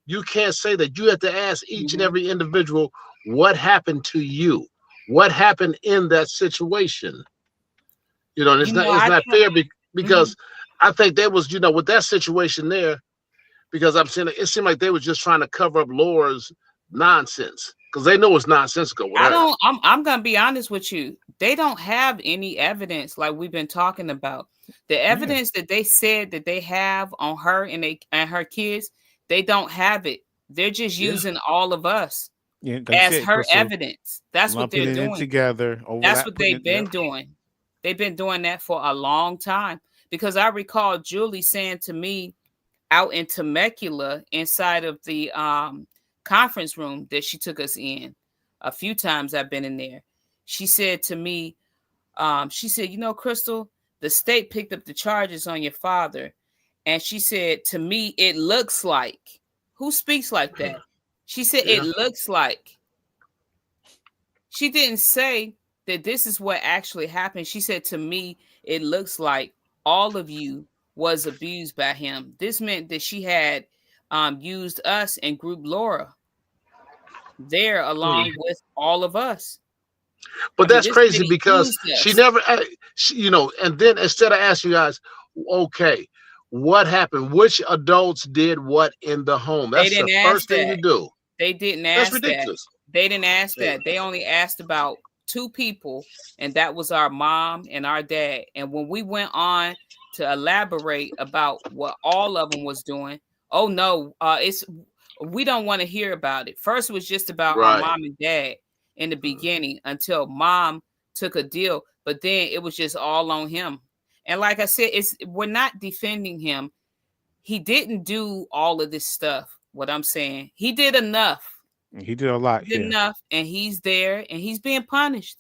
You can't say that. You have to ask each and Mm-hmm. every individual what happened to you, what happened in that situation. And it's I not try. fair Mm-hmm. because I think there was, with that situation there, because I'm saying it seemed like they were just trying to cover up Laura's nonsense because they know it's nonsensical with I her. don't. I'm gonna be honest with you. They don't have any evidence like we've been talking about. The yeah, evidence that they said that they have on her and her kids, they don't have it. They're just Yeah. using all of us yeah. Like you as said, her Crystal, evidence. That's what lumping they're it in doing. together, That's overlap, what putting they've it. Yep. been doing. They've been doing that for a long time. Because I recall Julie saying to me out in Temecula inside of the conference room that she took us in. A few times I've been in there. She said to me, she said, Crystal, the state picked up the charges on your father. And she said, to me, it looks like. Who speaks like that? She said, it Yeah. looks like. She didn't say that this is what actually happened. She said to me, it looks like all of you was abused by him. This meant that she had used us and group Laura there Mm. along with all of us. But I mean, that's this crazy lady because used she us. never, and then instead of asking you guys, okay, what happened? Which adults did what in the home? They That's the didn't ask first thing you that. do. They didn't That's ask that. ridiculous. They didn't ask Hey, that. They only asked about two people, and that was our mom and our dad. And when we went on to elaborate about what all of them was doing, oh no, it's we don't want to hear about it. First, it was just about our Right. mom and dad in the beginning until mom took a deal, but then it was just all on him. And like I said, we're not defending him. He didn't do all of this stuff. What I'm saying, he did enough. He did a lot. He did Yeah. enough, and he's there, and he's being punished.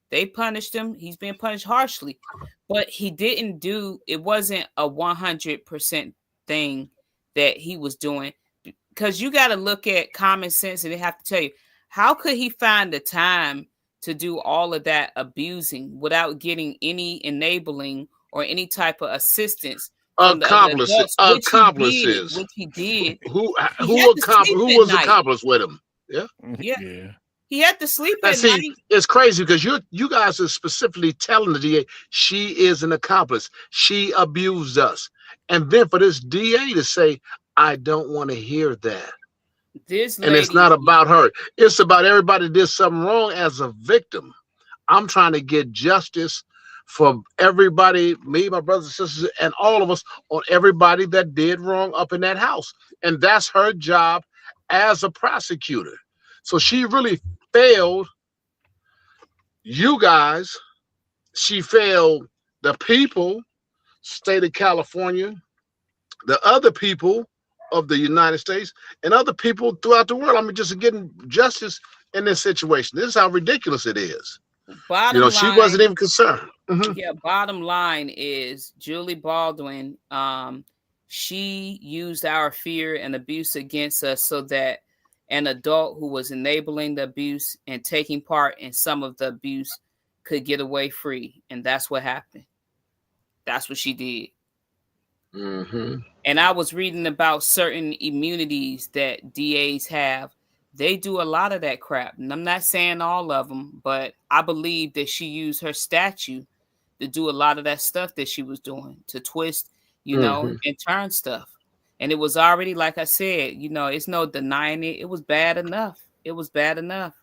They punished him. He's being punished harshly, but he didn't do. It wasn't a 100% thing that he was doing, because you got to look at common sense, and they have to tell you, how could he find the time to do all of that abusing without getting any enabling or any type of assistance from the other Accomplices. adults, Accomplices. which he did. Who He had to sleep who at was night. accomplice with him? Yeah. Yeah. Yeah. He had to sleep And at see, night. it's crazy because you guys are specifically telling the DA she is an accomplice. She abused us. And then for this DA to say, I don't want to hear that. This And it's lady, not about her. It's about everybody did something wrong as a victim. I'm trying to get justice for everybody, me, my brothers and sisters, and all of us, on everybody that did wrong up in that house. And that's her job as a prosecutor. So she really failed you guys. She failed the people, state of California, the other people of the United States, and other people throughout the world. I mean, just getting justice in this situation. This is how ridiculous it is. bottom line, She wasn't even concerned. Yeah, bottom line is Julie Baldwin, she used our fear and abuse against us so that an adult who was enabling the abuse and taking part in some of the abuse could get away free. And that's what happened. That's what she did. And I was reading about certain immunities that DAs have. They do a lot of that crap. And I'm not saying all of them, but I believe that she used her statue to do a lot of that stuff that she was doing, to twist, and turn stuff. And it was already, like I said, it's no denying it. It was bad enough. It was bad enough,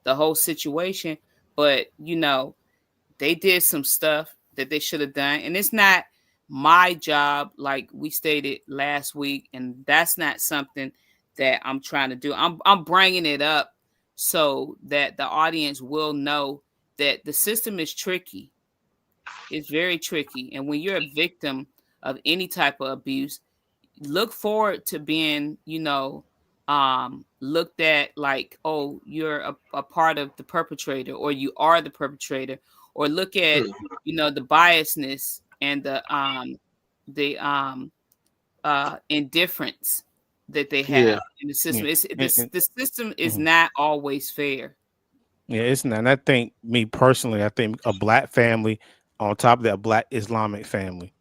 the whole situation. But, they did some stuff that they should have done. And it's not my job, like we stated last week. And that's not something that I'm trying to do. I'm bringing it up so that the audience will know that the system is tricky. It's very tricky. And when you're a victim of any type of abuse, look forward to being, looked at like, oh, you're a part of the perpetrator, or you are the perpetrator, or look at, the biasness and the indifference that they have in the system. The system is not always fair. Yeah, it's not. And I think, me personally, I think a black family on top of that, black Islamic family,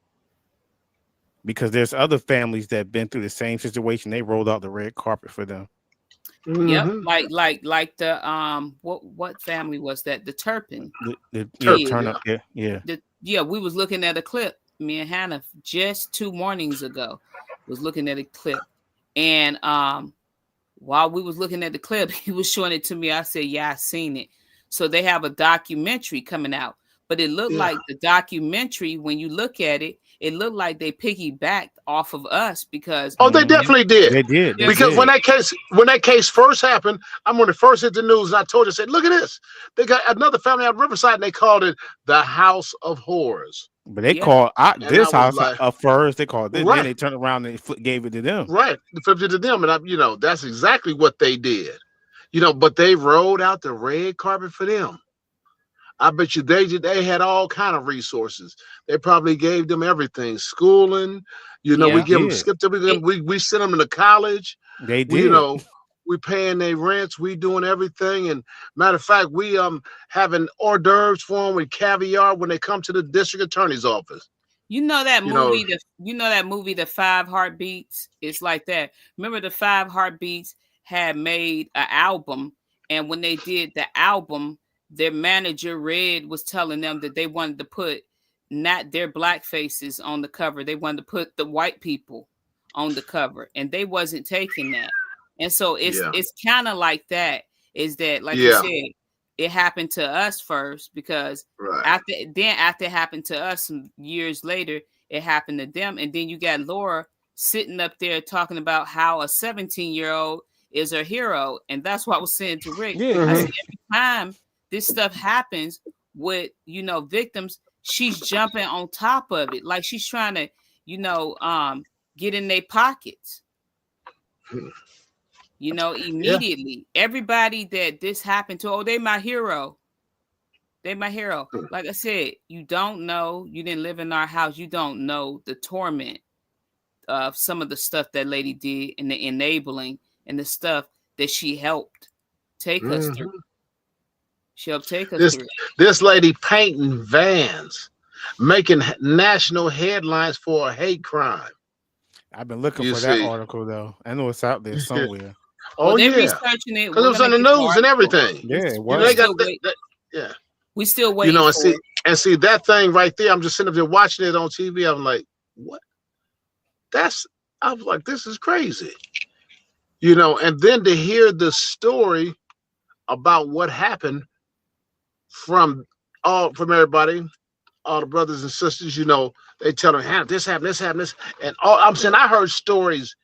because there's other families that have been through the same situation. They rolled out the red carpet for them. Yep, like the what family was that? The Turpin. We was looking at a clip. Me and Hannah just 2 mornings ago was looking at a clip, and while we was looking at the clip, he was showing it to me. I said, "Yeah, I seen it." So they have a documentary coming out, but it looked like the documentary. When you look at it, it looked like they piggybacked off of us because they definitely did. They did. Because when that case first happened, I'm when it first hit the news, and I told you, I said, "Look at this! They got another family out of Riverside, and they called it the House of Horrors." But they called this house first. They called this. Then they turned around and gave it to them. Right, they flipped it to them, and that's exactly what they did. But they rolled out the red carpet for them. I bet you they had all kind of resources. They probably gave them everything, schooling. We give them skipped everything. We sent them to college. They did. We paying their rents. We doing everything. And matter of fact, we having hors d'oeuvres for them with caviar when they come to the district attorney's office. That movie, that movie, The 5 Heartbeats. It's like that. Remember, The 5 Heartbeats had made an album, and when they did the album, their manager Red was telling them that they wanted to put not their black faces on the cover. They wanted to put the white people on the cover, and they wasn't taking that. And so it's kind of like that. Is that, like you said, it happened to us first, because Right. after it happened to us some years later, it happened to them. And then you got Laura sitting up there talking about how a 17-year-old is her hero. And that's what I was saying to Rick. Yeah, I yeah. said, every time this stuff happens with, victims, she's jumping on top of it. Like she's trying to, get in their pockets. Yeah. Immediately. Everybody that this happened to, they my hero. They my hero. Like I said, you don't know. You didn't live in our house. You don't know the torment of some of the stuff that lady did, and the enabling and the stuff that she helped take us through. She helped take us through. This lady painting vans, making national headlines for a hate crime. I've been looking You for that see. article though. I know it's out there somewhere. Well, Oh they're yeah, researching it. because it We're was on gonna the get news and everything. Yeah, it You know, was. they got still that, yeah. We still waiting And for it. see that thing right there. I'm just sitting up there watching it on TV. I'm like, what? I was like, this is crazy. And then to hear the story about what happened from everybody, all the brothers and sisters, they tell them, this happened, this. And I'm saying I heard stories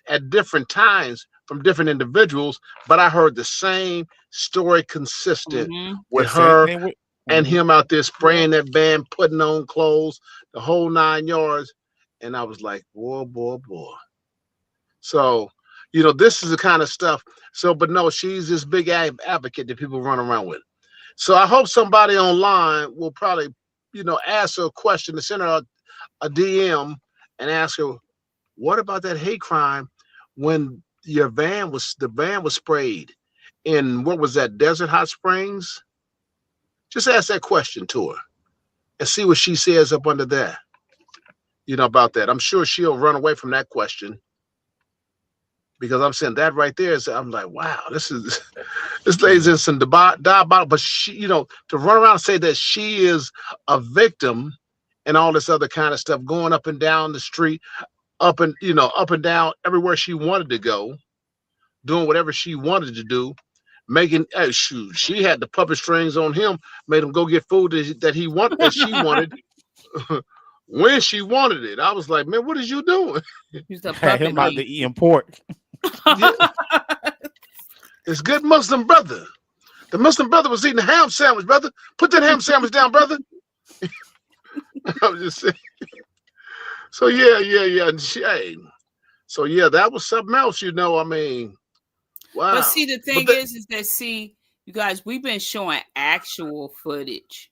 at different times from different individuals, but I heard the same story consistent with The same her thing with and him out there spraying that van, putting on clothes, the whole 9 yards. And I was like, boy. So, this is the kind of stuff. So, but no, she's this big advocate that people run around with. So I hope somebody online will probably, ask her a question, to send her a DM and ask her, what about that hate crime when the van was sprayed in, what was that, Desert Hot Springs? Just ask that question to her and see what she says up under there, about that. I'm sure she'll run away from that question, because I'm saying that right there I'm like, wow, this lady's in some diabolical, but she, to run around and say that she is a victim and all this other kind of stuff, going up and down the street, up and down everywhere she wanted to go, doing whatever she wanted to do, making she had the puppet strings on him, made him go get food that she wanted when she wanted it. I was like, man, what is you doing? He's the had him out puppet. to eating pork. Yeah. It's good Muslim brother. The Muslim brother was eating a ham sandwich, brother. Put that ham sandwich down, brother. I was just saying. So yeah. And so yeah, that was something else, I mean, wow. But see, the thing is that, you guys, we've been showing actual footage,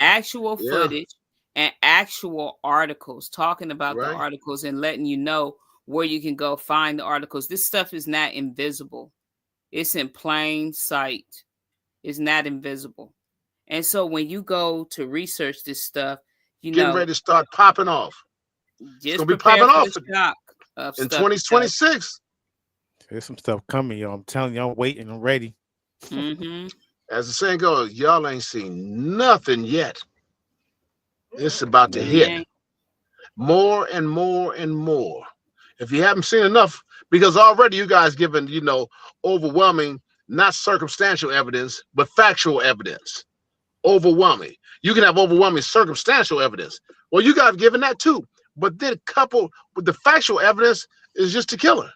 actual footage, and actual articles, talking about the articles and letting you know where you can go find the articles. This stuff is not invisible. It's in plain sight. It's not invisible. And so when you go to research this stuff, getting ready to start popping off. Just it's gonna be popping off in 2026. There's some stuff coming, y'all. I'm telling you, I'm waiting. I'm ready. As the saying goes, y'all ain't seen nothing yet. It's about to hit more and more and more. If you haven't seen enough, because already you guys given, overwhelming, not circumstantial evidence, but factual evidence. Overwhelming. You can have overwhelming circumstantial evidence. Well, you guys given that too. But then coupled with the factual evidence is just to kill her.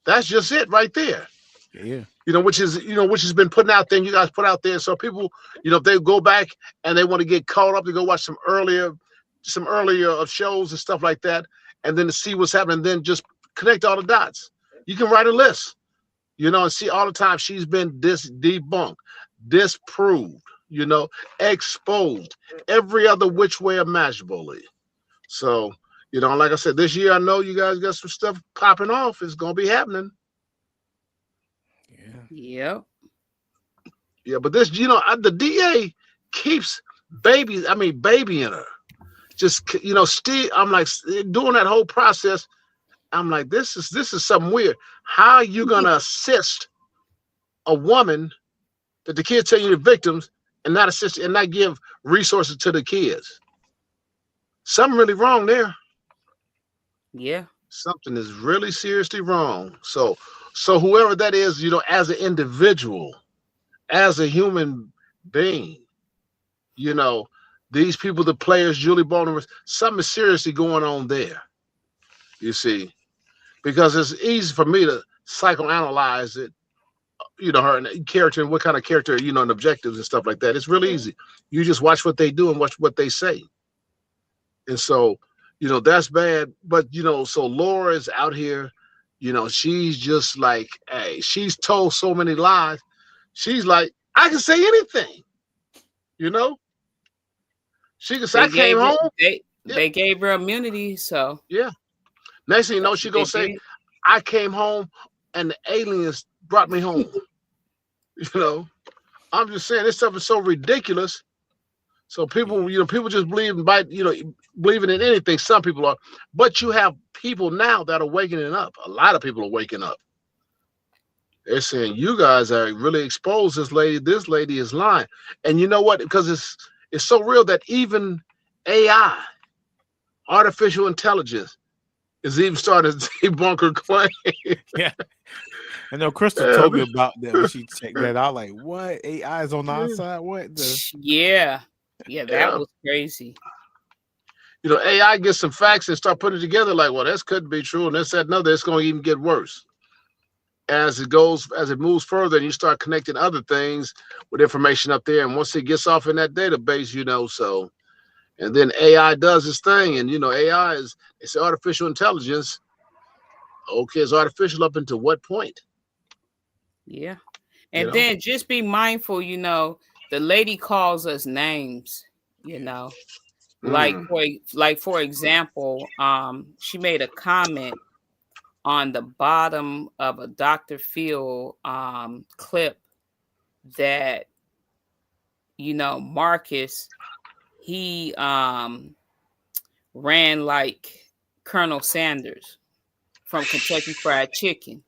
That's just it right there. Yeah. Which has been putting out there, and you guys put out there. So people, if they go back and they want to get caught up, to go watch some earlier shows and stuff like that, and then to see what's happening, then just connect all the dots. You can write a list, and see all the time she's been debunked, disproved, exposed every other which way imaginably. So, like I said, this year, I know you guys got some stuff popping off. It's going to be happening. Yeah. Yeah, but this, the DA keeps babying her. Just, still, I'm like, doing that whole process, I'm like, this is something weird. How are you going to assist a woman that the kids tell you the victims and not assist and not give resources to the kids? Something really wrong there. Yeah. Something is really seriously wrong. So whoever that is, as an individual, as a human being, you know, these people, the players, Julie Baltimore, something is seriously going on there. You see, because it's easy for me to psychoanalyze it, her and character and what kind of character, and objectives and stuff like that. It's really easy. You just watch what they do and watch what they say. And so, that's bad. But, so Laura is out here, she's just like, hey, she's told so many lies. She's like, I can say anything, She can say, I came home. They gave her immunity, so. Yeah. Next thing you know, she's going to say, I came home and the aliens brought me home. I'm just saying this stuff is so ridiculous. So people, people just believing in anything. Some people are, but you have people now that are waking up. A lot of people are waking up. They're saying you guys are really exposed. This lady is lying. And you know what? Because it's so real that even AI, artificial intelligence, is even starting to debunk her claim. Yeah. I know Crystal told me about that when she checked that out. Like, what? AI is on our side? What? Yeah, that was crazy. AI gets some facts and start putting it together. Like, well, this could be true, and this, that, another. It's going to even get worse as it moves further, and you start connecting other things with information up there. And once it gets off in that database, so, and then AI does its thing, and AI it's artificial intelligence. Okay, it's artificial up until what point? Yeah. And then just be mindful, the lady calls us names, like for example, she made a comment on the bottom of a Dr. Phil clip that, Marcus, he ran like Colonel Sanders from Kentucky Fried Chicken.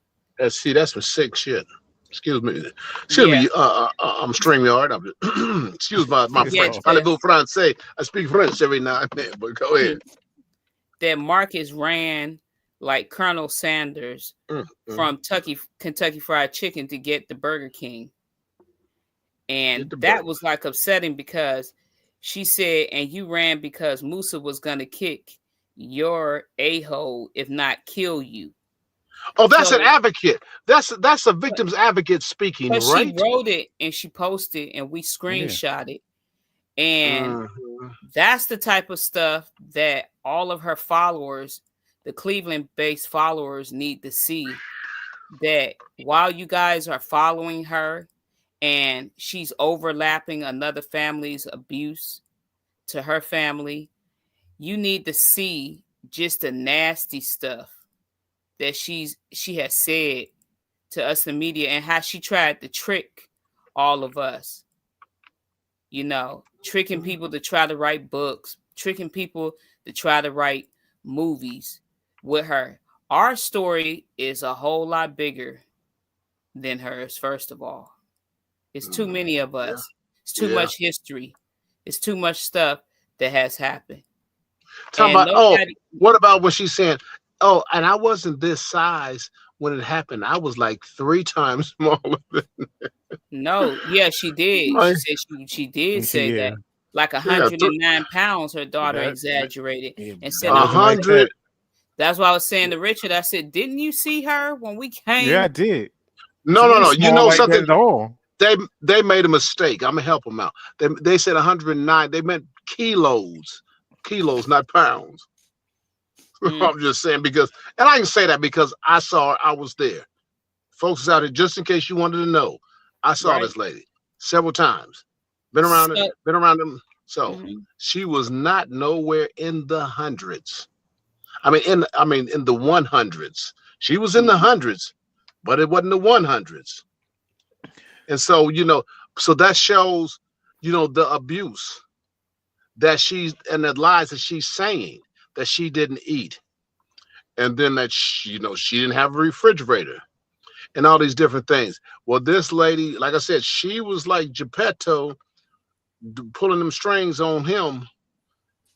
See, that's some sick shit. Excuse me. I'm StreamYard. Excuse my French. Parlez-vous français? I speak French every now and then, but go ahead. That Marcus ran like Colonel Sanders from Kentucky Fried Chicken to get the Burger King. And that was like upsetting because she said, and you ran because Musa was going to kick your a-hole, if not kill you. Oh, that's an advocate. That's a victim's advocate speaking, but right? She wrote it and she posted and we screenshot it. And that's the type of stuff that all of her followers, the Cleveland-based followers, need to see. That while you guys are following her and she's overlapping another family's abuse to her family, you need to see just the nasty stuff that she has said to us in media and how she tried to trick all of us, tricking people to try to write books, tricking people to try to write movies with her. Our story is a whole lot bigger than hers, first of all. It's too many of us. It's too much history. It's too much stuff that has happened. What about when she's saying, oh, and I wasn't this size when it happened. I was like 3 times smaller than that. No, yeah, she did. She said she did say that. Like 109 pounds, her daughter exaggerated and said 100. That's why I was saying to Richard, I said, didn't you see her when we came? Yeah, I did. No. You know something? At all. They made a mistake. I'm gonna help them out. They said 109. They meant kilos, not pounds. I'm just saying because, and I can say that because I saw her. I was there. Folks is out here just in case you wanted to know. I saw this lady several times. Been around them. So she was not nowhere in the hundreds. In the 100s. She was in the hundreds, but it wasn't the 100s. And so, so that shows, the abuse that and the lies that she's saying that she didn't eat. And then that, she didn't have a refrigerator and all these different things. Well, this lady, like I said, she was like Geppetto pulling them strings on him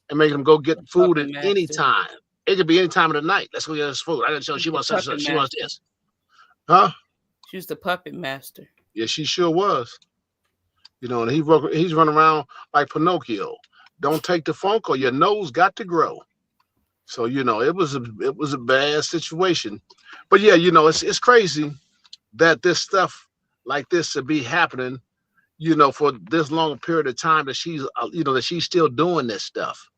and making him go get food at any time. It could be any time of the night. Let's go get this food. I gotta show she wants such. She wants this. Huh? She was the puppet master. Yeah, she sure was. And he's running around like Pinocchio. Don't take the phone call. Your nose got to grow. So it was a bad situation. But yeah, it's crazy that this stuff like this should be happening. For this long period of time that she's still doing this stuff,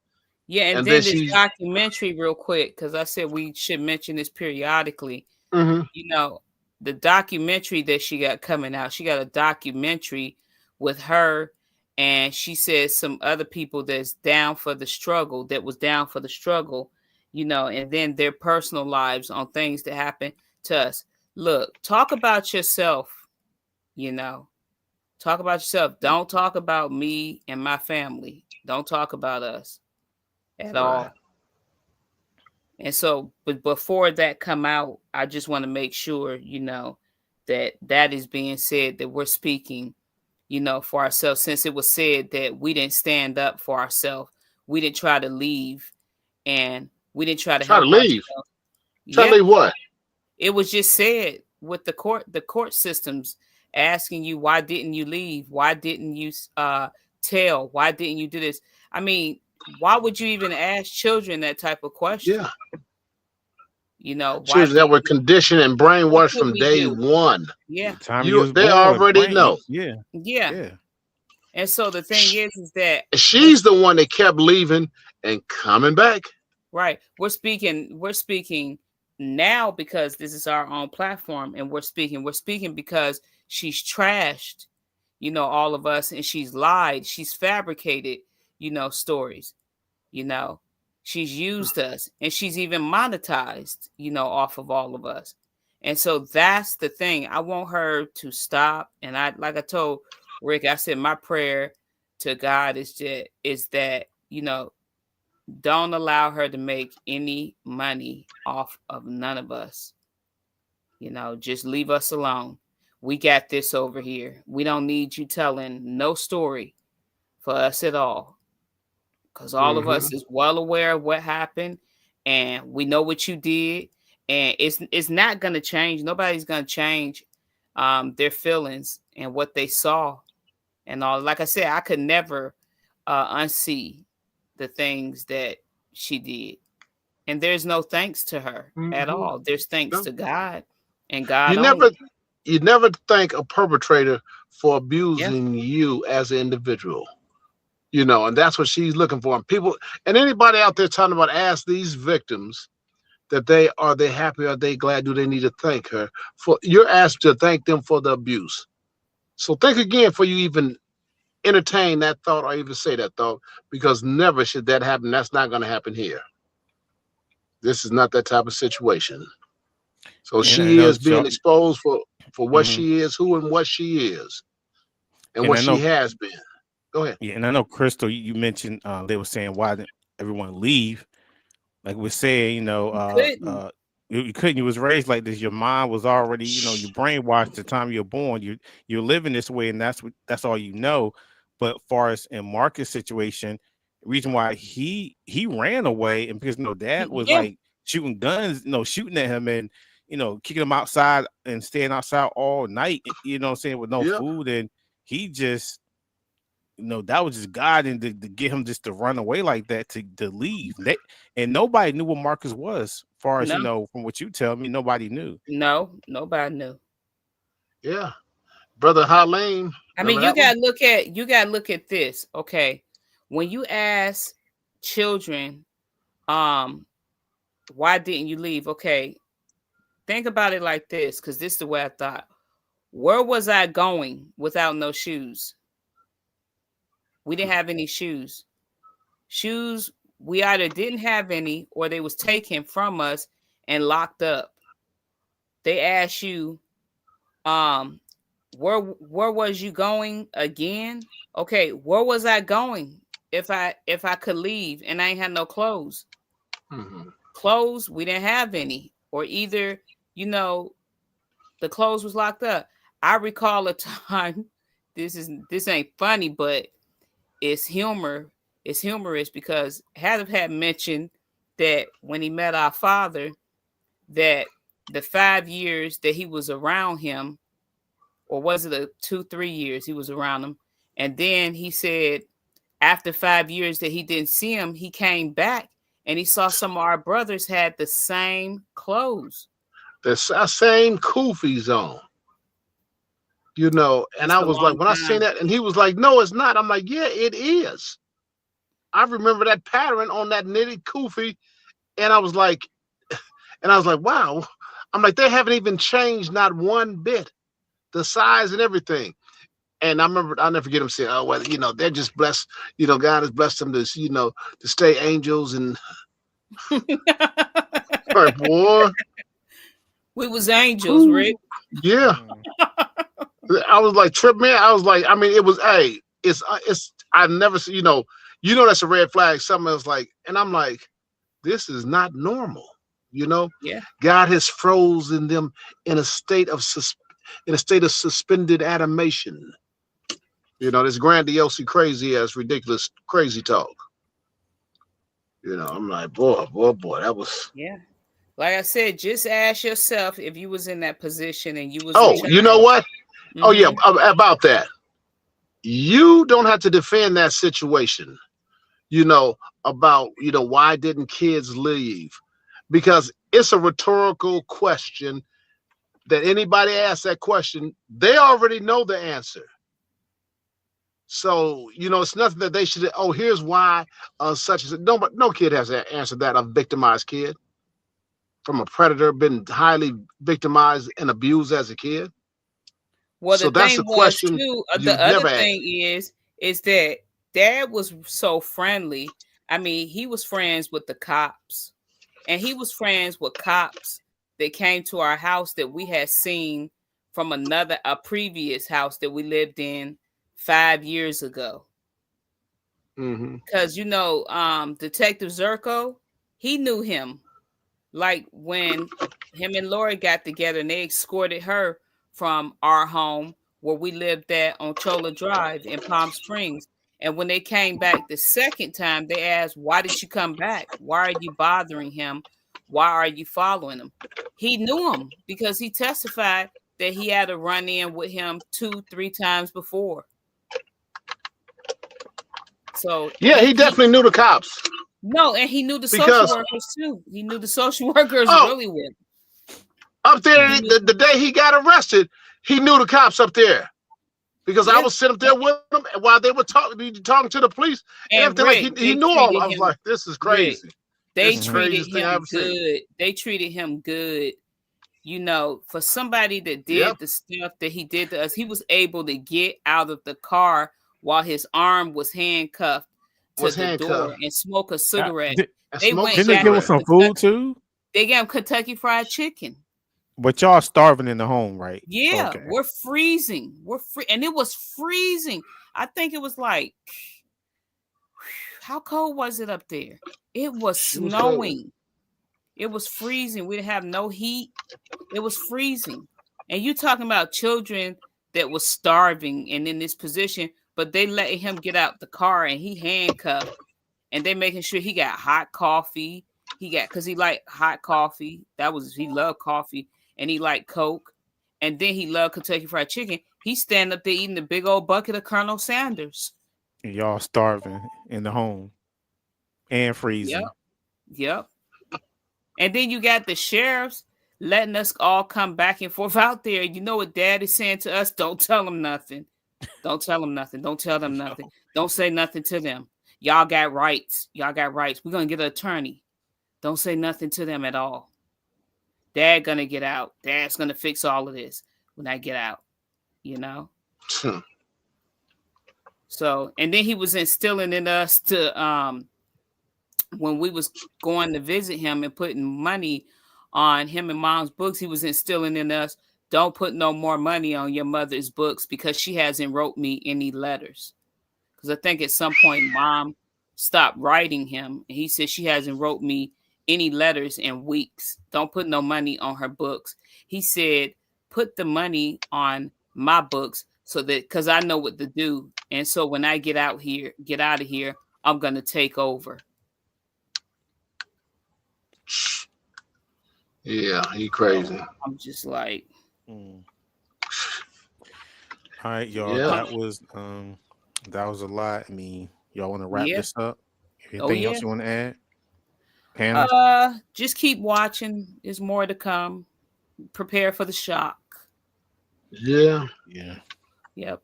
Yeah, and and then then this she's. documentary, real quick, because I said we should mention this periodically. Hmm. You know, the documentary that she got coming out, she got a documentary with her, and she says some other people that's down for the struggle, that was down for the struggle, and then their personal lives on things that happen to us. Look, talk about yourself, you know. Talk about yourself. Don't talk about me and my family. Don't talk about us at Right. all. And so, but before that come out, I just want to make sure, that that is being said, that we're speaking, for ourselves, since it was said that we didn't stand up for ourselves. We didn't try to leave, and we didn't try to Try to help leave. ourselves. Try to Yeah, leave what? it was just said with the court systems asking you, why didn't you leave? Why didn't you tell? Why didn't you do this? I mean, why would you even ask children that type of question? Yeah. Why Children that were conditioned and what brainwashed could from we day do? one. Yeah, The time you was They born, already brain, know. yeah, yeah. yeah. And so the thing is that She's the one that kept leaving and coming back. right, we're speaking now because this is our own platform, and we're speaking because she's trashed, all of us, and she's lied, she's fabricated, stories, you know, she's used us, and she's even monetized, off of all of us. And so that's the thing. I want her to stop. And like I told Rick, I said my prayer to God is that, don't allow her to make any money off of none of us. Just leave us alone. We got this over here. We don't need you telling no story for us at all, because all of Hmm. us is well aware of what happened, and we know what you did, and it's not going to change. Nobody's going to change their feelings and what they saw and all. Like I said, I could never unsee the things that she did, and there's no thanks to her at Hmm. all. There's thanks No. to God and You God never, only. you never thank a perpetrator for Yeah, abusing you as an individual. And that's what she's looking for. And people, and anybody out there talking about, ask these victims that they happy, are they glad, do they need to thank her for? You're asked to thank them for the abuse. So think again before you even entertain that thought or even say that thought, because never should that happen. That's not going to happen here. This is not that type of situation. So And I she know, is being exposed for what mm-hmm. she is, who and what she is, and and what I she know, has been. Go ahead. yeah, and I know, Crystal, you mentioned they were saying why didn't everyone leave? Like we said, you couldn't. you couldn't. You was raised like this. Your mind was already, you brainwashed the time you're born. You're living this way, and that's all you know. But far as in Marcus' situation, reason why he ran away, and because dad was Yeah, like shooting guns, shooting at him, and kicking him outside and staying outside all night. What I'm saying, with no Yeah. food, and he just that was just God, and to get him just to run away like that, to leave. And nobody knew what Marcus was. Far as no, from what you tell me, nobody knew. no, nobody knew. Yeah. Brother Halim. I Remember mean, you that one? gotta look at this. Okay. When you ask children, um, why didn't you leave? Okay, think about it like this, because this is the way I thought. Where was I going without no shoes? We didn't have any shoes. Shoes, we either didn't have any or they was taken from us and locked up. They asked you, um, where was you going again? Okay, where was I going if I could leave and I ain't had no clothes? Hmm. Clothes, we didn't have any, or either you know the clothes was locked up. I recall a time. This ain't funny, but it's humor. It's humorous because Hadif had mentioned that when he met our father, that the 5 years that he was around him, or was it a 2-3 years he was around him, And then he said after 5 years that he didn't see him, he came back and he saw some of our brothers had the same clothes. The same kufis on. And It's I a was like, long when I seen time. that, and he was like, no, it's not. I'm like, yeah, it is. I remember that pattern on that knitted kufi, and I was like, wow. I'm like, they haven't even changed not one bit, the size and everything. And I remember, I'll never forget him saying, oh, well, they're just blessed. God has blessed them to, to stay angels. And like, boy, We was angels, ooh, Rick. yeah. Mm. I was like, trip man. I was like, I mean, it was, hey, it's, I never see, that's a red flag. Something else like, and I'm like, this is not normal. Yeah. God has frozen them in a state of suspended animation. This grandiose, crazy ass, ridiculous, crazy talk. I'm like, boy, that was. Yeah. Like I said, just ask yourself if you was in that position and you was a Oh, you know child. what? Oh yeah, Mm-hmm. about that. You don't have to defend that situation. About why didn't kids leave? Because it's a rhetorical question that anybody asks that question, they already know the answer. So, it's nothing that they should, oh, here's why such as no kid has answered that, a victimized kid from a predator, been highly victimized and abused as a kid. Well, the So that's thing a was question too. The you've other never asked. thing is that Dad was so friendly. I mean, he was friends with the cops, and he was friends with cops that came to our house that we had seen from a previous house that we lived in 5 years ago. Mm-hmm. Because Detective Zirko, he knew him. Like when him and Lori got together and they escorted her from our home where we lived at on Chola Drive in Palm Springs. And when they came back the second time, they asked, why did you come back? Why are you bothering him? Why are you following him? He knew him because he testified that he had a run in with him 2-3 times before. So Yeah, he definitely knew the cops no, and he knew the social because workers too. He knew the social workers oh, really well. up there He the knew, day he got arrested, he knew the cops up there because I yeah. was sitting up there with him while they were talking to the police and And everything. Like Rick, he knew all. I was like, this is Rick, crazy. they This is the Mhm. treated craziest thing I him ever seen. good. They treated him good. For somebody that Yep, did the stuff that he did to us, he was able to get out of the car while his arm was handcuffed to was the door handcuffed and smoke a cigarette. Did, and They smoked a went and didn't they got give him cigarette. some food too? They gave him Kentucky Fried Chicken. But y'all starving in the home, right? Yeah, Okay. we're freezing. And it was freezing. I think it was like, how cold was it up there? It was It was cold. snowing. It was freezing. We didn't have no heat. It was freezing. And you talking about children that was starving and in this position, but they let him get out the car and he handcuffed and they making sure he got hot coffee. Cause he liked hot coffee. He loved coffee and he liked Coke. And then he loved Kentucky Fried Chicken. He's standing up there eating a big old bucket of Colonel Sanders. And y'all starving in the home and Yep. freezing. Yep. And then you got the sheriffs letting us all come back and forth out there. You know what Dad is saying to us? Don't tell them nothing. Don't tell them nothing. Don't tell them nothing. Don't say nothing to them. Y'all got rights. Y'all got rights. We're going to get an attorney. Don't say nothing to them at all. Dad going to get out. Dad's going to fix all of this when I get out, you know? So, and then he was instilling in us to, when we was going to visit him and putting money on him and Mom's books, he was instilling in us, don't put no more money on your mother's books because she hasn't wrote me any letters. Because I think at some point Mom stopped writing him, and he said she hasn't wrote me any letters in weeks. Don't put no money on her books. He said, put the money on my books so that because I know what to do. And so when I get out of here, I'm gonna take over. Yeah, he crazy. I'm just like, Mm. All right, y'all. Yeah. That was That was a lot. I mean, y'all want to wrap Yeah. this up? Oh Anything yeah. else you want to add, panel? Just keep watching. There's more to come. Prepare for the shock. Yeah, Yeah. Yep.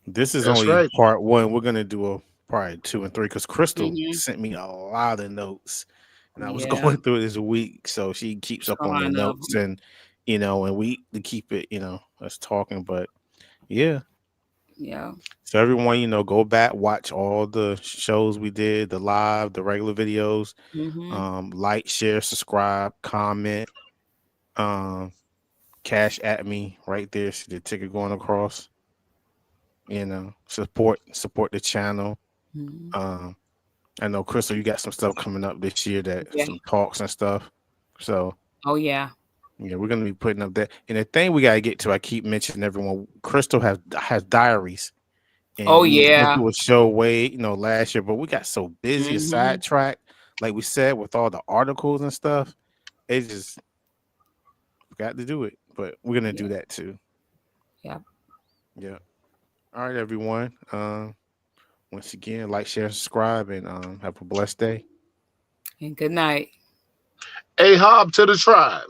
This is that's only right. part one. We're gonna do a part 2 and 3 because Crystal Mm-hmm. sent me a lot of notes, and I was Yeah. going through it this week, so she keeps up on the Ton of notes, them. and and we to keep it, us talking. But yeah, Yeah. so everyone, go back, watch all the shows we did, the live, the regular videos. Mm-hmm. Like, share, subscribe, comment, um, cash at me right there. See the ticket going across. Support the channel. Mm-hmm. Um, I know, Crystal, you got some stuff coming up this year, that Yeah. some talks and stuff. So Oh yeah. yeah, we're gonna be putting up that. And the thing we gotta get to, I keep mentioning everyone, Crystal has diaries. And Oh we was gonna yeah. do a show last year, but we got so busy and Mm-hmm. sidetracked, like we said, with all the articles and stuff. It just got to do it. But we're gonna Yeah. do that too. Yeah. Yeah. All right, everyone. Once again, like, share, subscribe, and have a blessed day. And good night. A hob to the tribe.